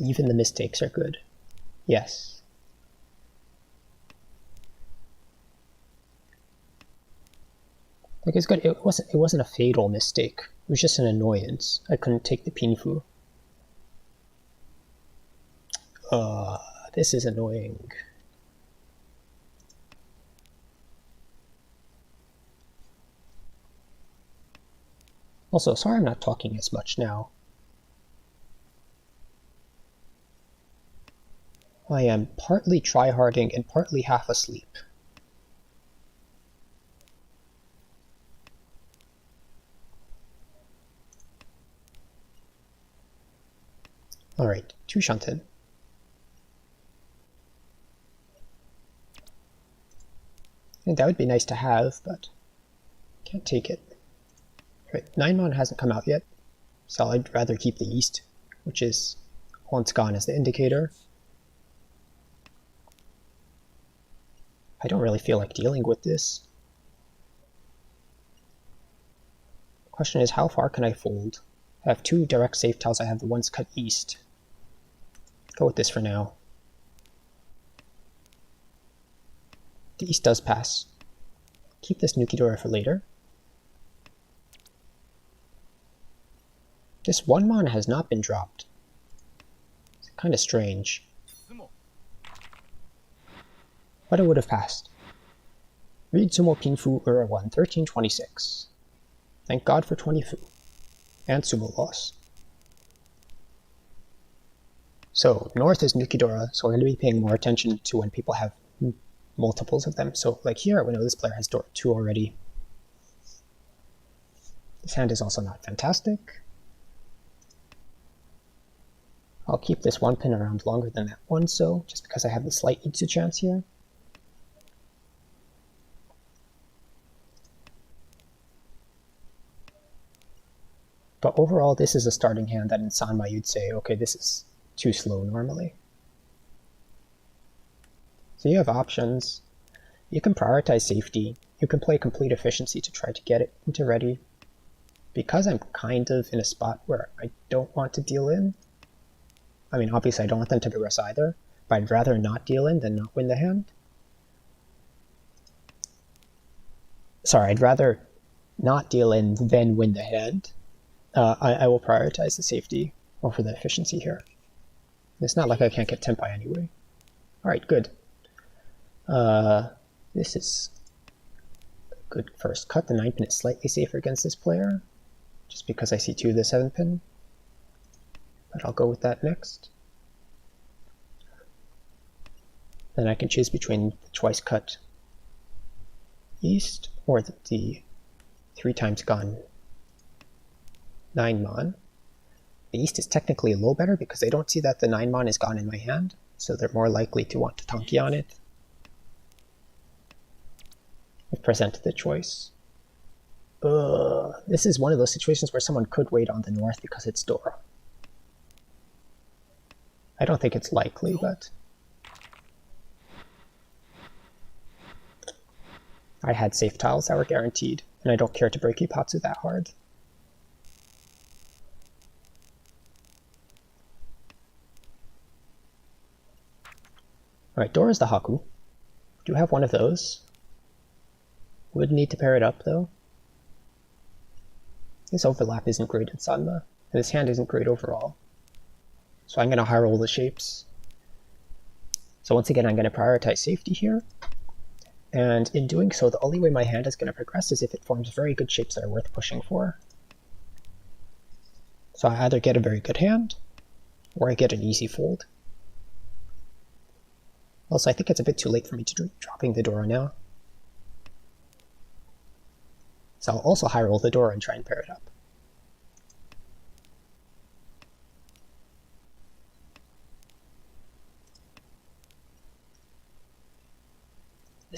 [SPEAKER 1] Even the mistakes are good. Yes. Like, it's good. It wasn't a fatal mistake. It was just an annoyance. I couldn't take the pinfu. This is annoying. Also, sorry I'm not talking as much now. I am partly tryharding and partly half asleep. Alright, 2 Shanten. And that would be nice to have, but can't take it. Right, 9-mon hasn't come out yet, so I'd rather keep the East, which is once gone as the indicator. I don't really feel like dealing with this. The question is, how far can I fold? I have 2 direct safe tiles, I have the ones cut east. Go with this for now. The east does pass. Keep this Nukidora for later. This 1-mon has not been dropped. It's kind of strange. But it would have passed. Read Sumo Pinfu Ura 1, 1326. Thank God for 20 fu. And Sumo loss. So, north is Nukidora, so we're going to be paying more attention to when people have multiples of them. So, like here, we know this player has Dora 2 already. This hand is also not fantastic. I'll keep this 1 pin around longer than that one, so just because I have the slight Itsu chance here. But overall, this is a starting hand that in Sanma you'd say, okay, this is too slow normally. So you have options. You can prioritize safety. You can play complete efficiency to try to get it into ready. Because I'm kind of in a spot where I don't want to deal in. I mean, obviously I don't want them to progress either, but I'd rather not deal in than not win the hand. Sorry, I'd rather not deal in than win the hand. I will prioritize the safety over the efficiency here. It's not like I can't get Tenpai anyway. Alright, good. This is a good first cut. The 9 pin is slightly safer against this player, just because I see 2 of the 7 pin. But I'll go with that next. Then I can choose between the twice cut east or the 3 times gone 9-mon. The east is technically a low better because they don't see that the 9-mon is gone in my hand, so they're more likely to want to Tonki on it. I've presented the choice. This is one of those situations where someone could wait on the north because it's Dora. I don't think it's likely, but I had safe tiles that were guaranteed, and I don't care to break Ipatsu that hard. Alright, Dora's the Haku. Do have one of those. Would need to pair it up, though. This overlap isn't great in Sanma, and this hand isn't great overall. So I'm going to high roll the shapes. So once again, I'm going to prioritize safety here. And in doing so, the only way my hand is going to progress is if it forms very good shapes that are worth pushing for. So I either get a very good hand, or I get an easy fold. Also, I think it's a bit too late for me to be dropping the Dora now. So I'll also high roll the Dora and try and pair it up.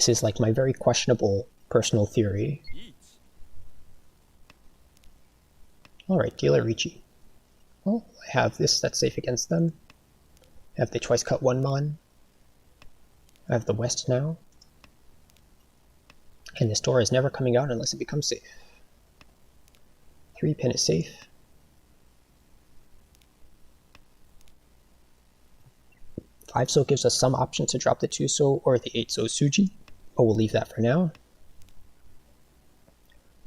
[SPEAKER 1] This is like my very questionable personal theory. Alright, dealer Riichi. Well, I have this that's safe against them. I have the twice cut 1 mon. I have the west now. And this door is never coming out unless it becomes safe. 3 pin is safe. Five so gives us some option to drop the 2 so or the 8 so Suji, but we'll leave that for now.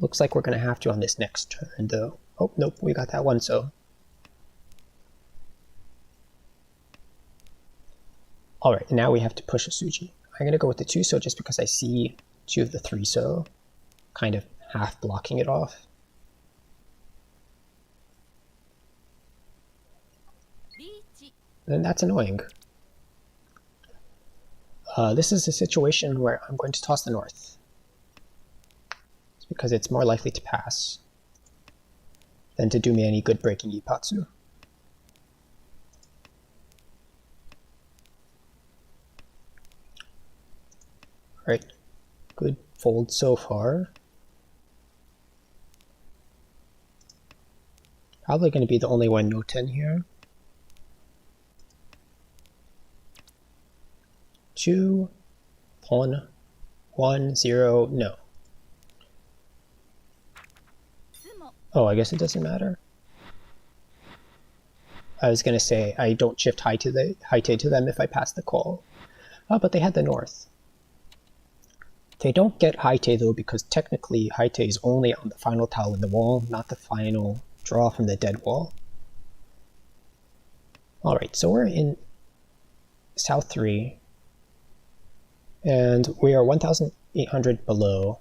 [SPEAKER 1] Looks like we're going to have to on this next turn though. Oh, nope, we got that 1 so. Alright, now we have to push a Suji. I'm going to go with the 2 so just because I see 2 of the 3 so, kind of half blocking it off. And that's annoying. This is a situation where I'm going to toss the north. It's because it's more likely to pass than to do me any good breaking Ippatsu. Right, good fold so far. Probably going to be the only one no 10 here. 2, pawn, 1, 0, no. Oh, I guess it doesn't matter. I was gonna say I don't shift high to them if I pass the call. Oh, but they had the north. They don't get high te though because technically high te is only on the final tile in the wall, not the final draw from the dead wall. Alright, so we're in South 3. And we are 1,800 below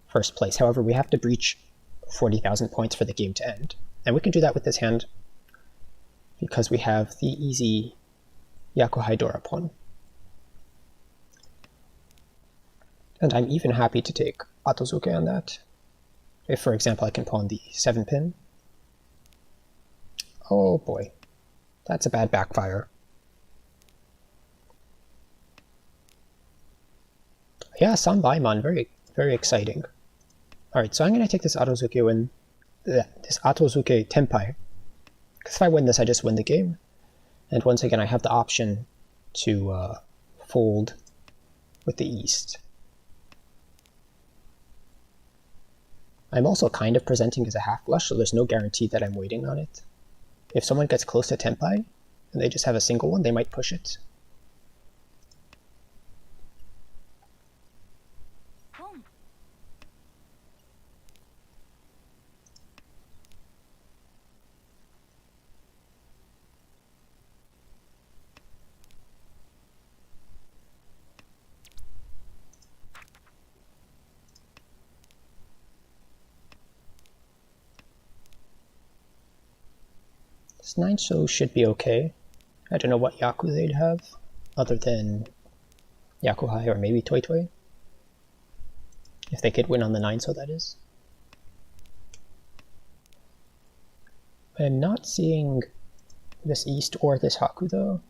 [SPEAKER 1] first place. However, we have to breach 40,000 points for the game to end. And we can do that with this hand because we have the easy Yakuhai Dora pawn. And I'm even happy to take Atozuke on that. If, for example, I can pawn the 7 pin. Oh boy, that's a bad backfire. Yeah, Sanma, very, very exciting. Alright, so I'm going to take this Atozuke this Atozuke Tenpai. Because if I win this, I just win the game. And once again, I have the option to fold with the east. I'm also kind of presenting as a half flush, so there's no guarantee that I'm waiting on it. If someone gets close to Tenpai, and they just have a single one, they might push it. This 9 so should be okay. I don't know what Yaku they'd have, other than Yakuhai or maybe Toi Toi. If they could win on the 9 so, that is. I'm not seeing this east or this Haku though.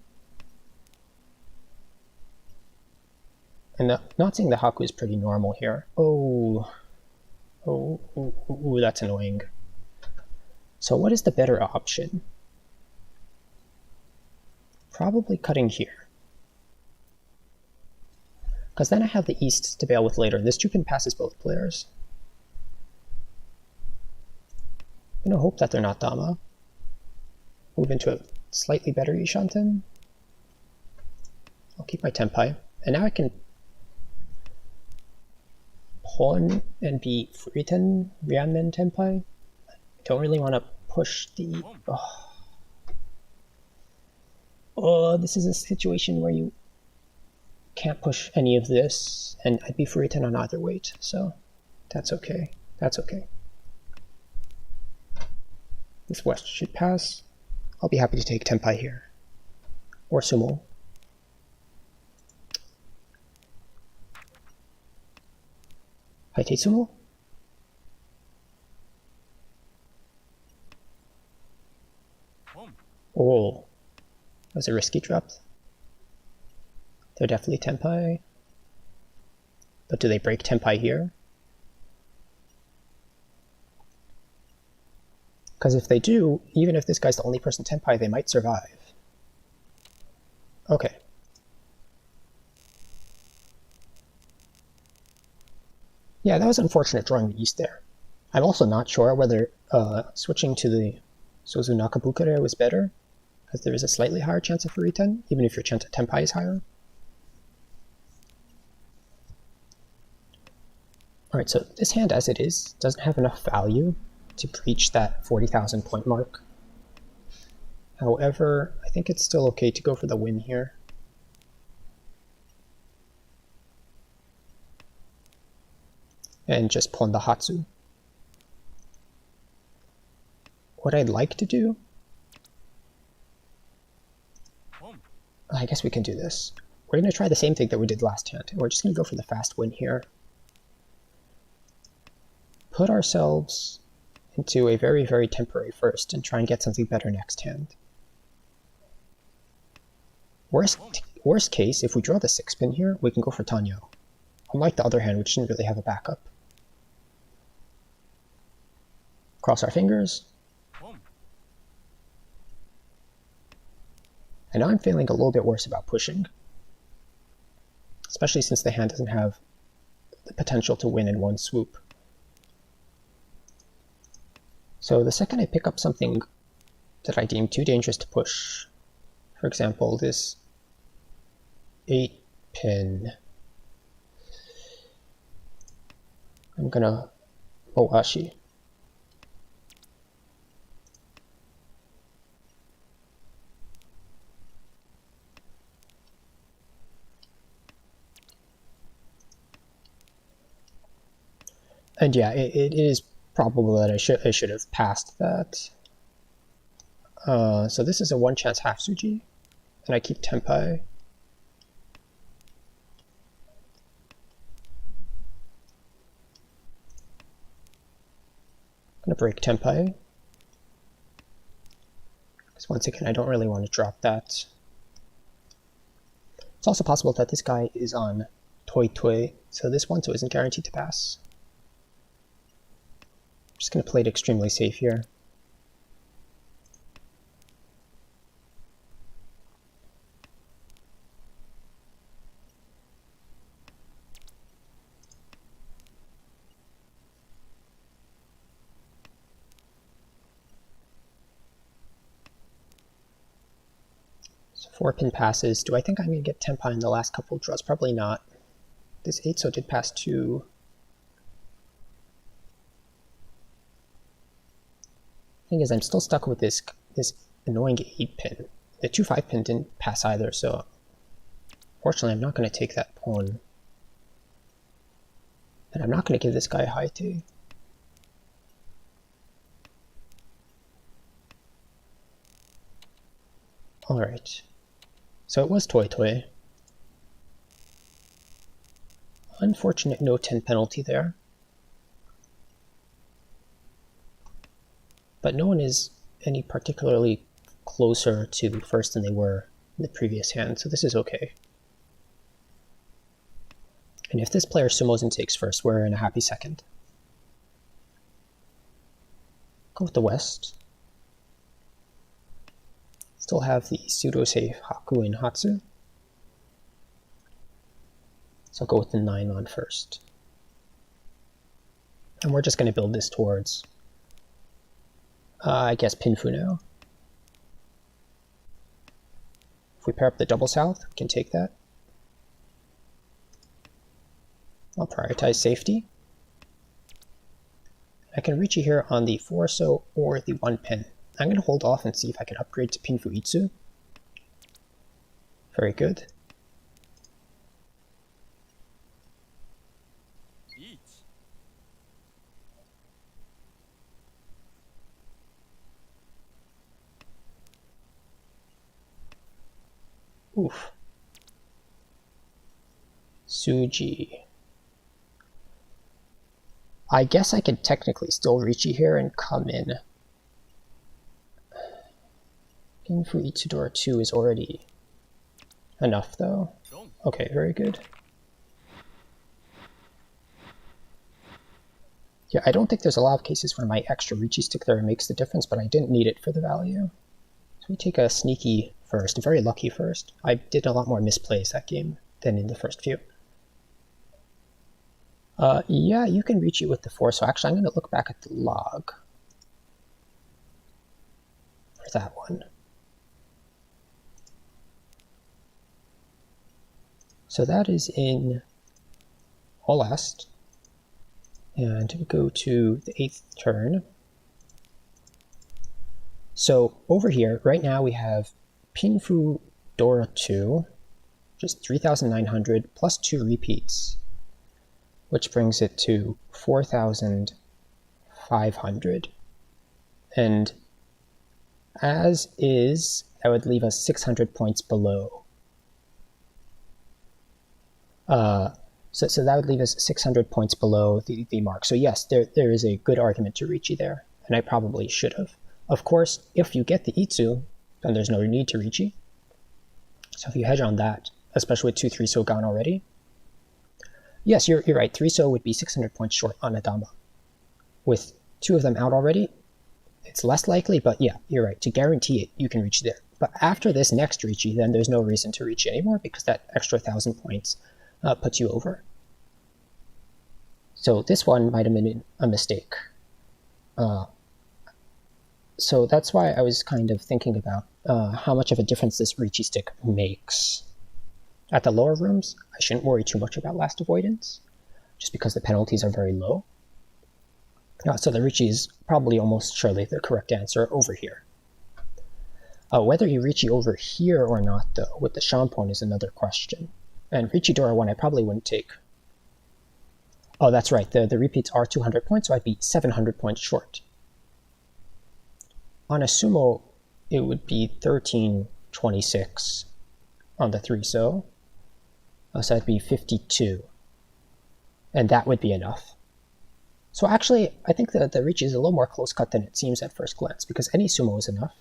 [SPEAKER 1] And not seeing the Haku is pretty normal here. Oh, that's annoying. So what is the better option? Probably cutting here. Because then I have the east to bail with later, and this 2 pin passes both players. I'm gonna hope that they're not Dama. Move into a slightly better Ishanten. I'll keep my Tenpai. And now I can pawn and be Furiten Ryanmen Tenpai. I don't really want to push the... Oh, this is a situation where you can't push any of this, and I'd be Furiten on either weight, so that's okay. That's okay. This west should pass. I'll be happy to take Tenpai here. Or Sumo. Haite Sumo? Oh, that was a risky drop. They're definitely Tenpai. But do they break Tenpai here? Because if they do, even if this guy's the only person Tenpai, they might survive. Okay. Yeah, that was unfortunate drawing the east there. I'm also not sure whether switching to the Sozu Nakabukure was better, because there is a slightly higher chance of Furiten, even if your chance of Tenpai is higher. Alright, so this hand as it is doesn't have enough value to reach that 40,000 point mark. However, I think it's still okay to go for the win here. And just pawn the Hatsu. What I'd like to do, I guess we can do this. We're going to try the same thing that we did last hand. We're just going to go for the fast win here. Put ourselves into a very, very temporary first and try and get something better next hand. Worst case, if we draw the 6-pin here, we can go for Tenhou. Unlike the other hand, which didn't really have a backup. Cross our fingers. And now I'm feeling a little bit worse about pushing. Especially since the hand doesn't have the potential to win in one swoop. So the second I pick up something that I deem too dangerous to push, for example, this 8-pin, I'm gonna Oashi. And yeah, it is probable that I should have passed that. So this is a 1-chance half Tsuji, and I keep Tenpai. I'm gonna break Tenpai. Because once again, I don't really want to drop that. It's also possible that this guy is on Toi Toi, so this 1-2 isn't guaranteed to pass. I'm just going to play it extremely safe here. So 4-pin passes. Do I think I'm going to get Tenpai in the last couple of draws? Probably not. This 8-so did pass 2. Thing is, I'm still stuck with this annoying 8-pin. The 2 5-pin didn't pass either, so fortunately I'm not going to take that pawn. And I'm not going to give this guy a Haite. Alright, so it was Toi Toi. Unfortunate no 10 penalty there. But no one is any particularly closer to first than they were in the previous hand, so this is okay. And if this player sumos and takes first, we're in a happy second. Go with the west. Still have the pseudo-safe Haku and Hatsu. So I'll go with the 9 on first. And we're just going to build this towards I guess Pinfu now. If we pair up the double south, we can take that. I'll prioritize safety. I can Riichi here on the 4-so or the 1-pin. I'm going to hold off and see if I can upgrade to Pinfu Itsu. Very good. Oof. Tsuji. I guess I could technically still Riichi here and come in. Pinfu Itsudora 2 is already enough though. Okay, very good. Yeah, I don't think there's a lot of cases where my extra Riichi stick there makes the difference, but I didn't need it for the value. So we take a sneaky first, a very lucky first. I did a lot more misplays that game than in the first few. Yeah, you can Riichi with the 4, so actually I'm going to look back at the log for that one. So that is in all last. And we go to the 8th turn. So over here, right now we have Pinfu Dora 2, which is 3,900 plus 2 repeats, which brings it to 4,500. And as is, that would leave us 600 points below. So that would leave us 600 points below the mark. So yes, there is a good argument to Riichi there, and I probably should have. Of course, if you get the Itsu, then there's no need to Riichi. So if you hedge on that, especially with 2 3-so gone already, yes, you're right, 3-so would be 600 points short on Adama. With 2 of them out already, it's less likely, but yeah, you're right. To guarantee it, you can reach there. But after this next Riichi, then there's no reason to Riichi anymore because that extra 1,000 points puts you over. So this one might have been a mistake. So that's why I was kind of thinking about how much of a difference this Riichi stick makes. At the lower rooms, I shouldn't worry too much about last avoidance, just because the penalties are very low. So the Riichi is probably almost surely the correct answer over here. Whether you Riichi over here or not, though, with the Shampon is another question. And Riichi Dora 1 I probably wouldn't take. Oh, that's right, the repeats are 200 points, so I'd be 700 points short. On a sumo, it would be 1326 on the 3-so. So that'd be 52. And that would be enough. So actually, I think that the Riichi is a little more close cut than it seems at first glance, because any sumo is enough.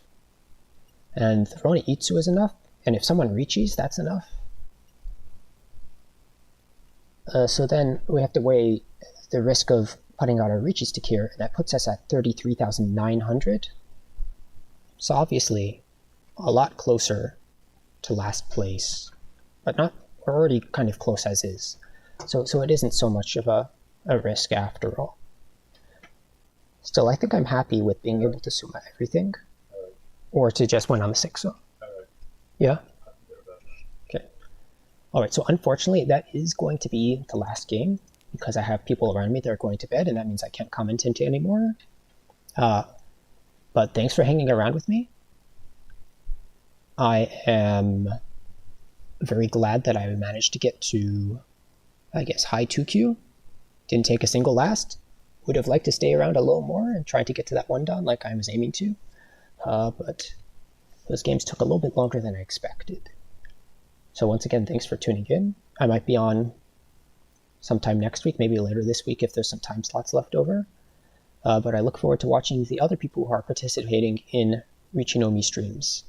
[SPEAKER 1] And the Roni Itsu is enough, and if someone Riichis, that's enough. So then we have to weigh the risk of putting out a Riichi stick here, and that puts us at 33,900. So obviously, a lot closer to last place, but not, we're already kind of close as is. So it isn't so much of a risk after all. Still, I think I'm happy with being able to suma everything, or to just win on the 6-so. Yeah? Okay. Alright, so unfortunately that is going to be the last game, because I have people around me that are going to bed, and that means I can't comment into anymore. But thanks for hanging around with me. I am very glad that I managed to get to, I guess, high 2Q. Didn't take a single last. Would have liked to stay around a little more and try to get to that 1-dan like I was aiming to. But those games took a little bit longer than I expected. So once again, thanks for tuning in. I might be on sometime next week, maybe later this week if there's some time slots left over. But I look forward to watching the other people who are participating in Riichi Nomi Streams.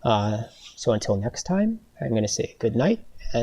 [SPEAKER 1] So until next time, I'm going to say good night, and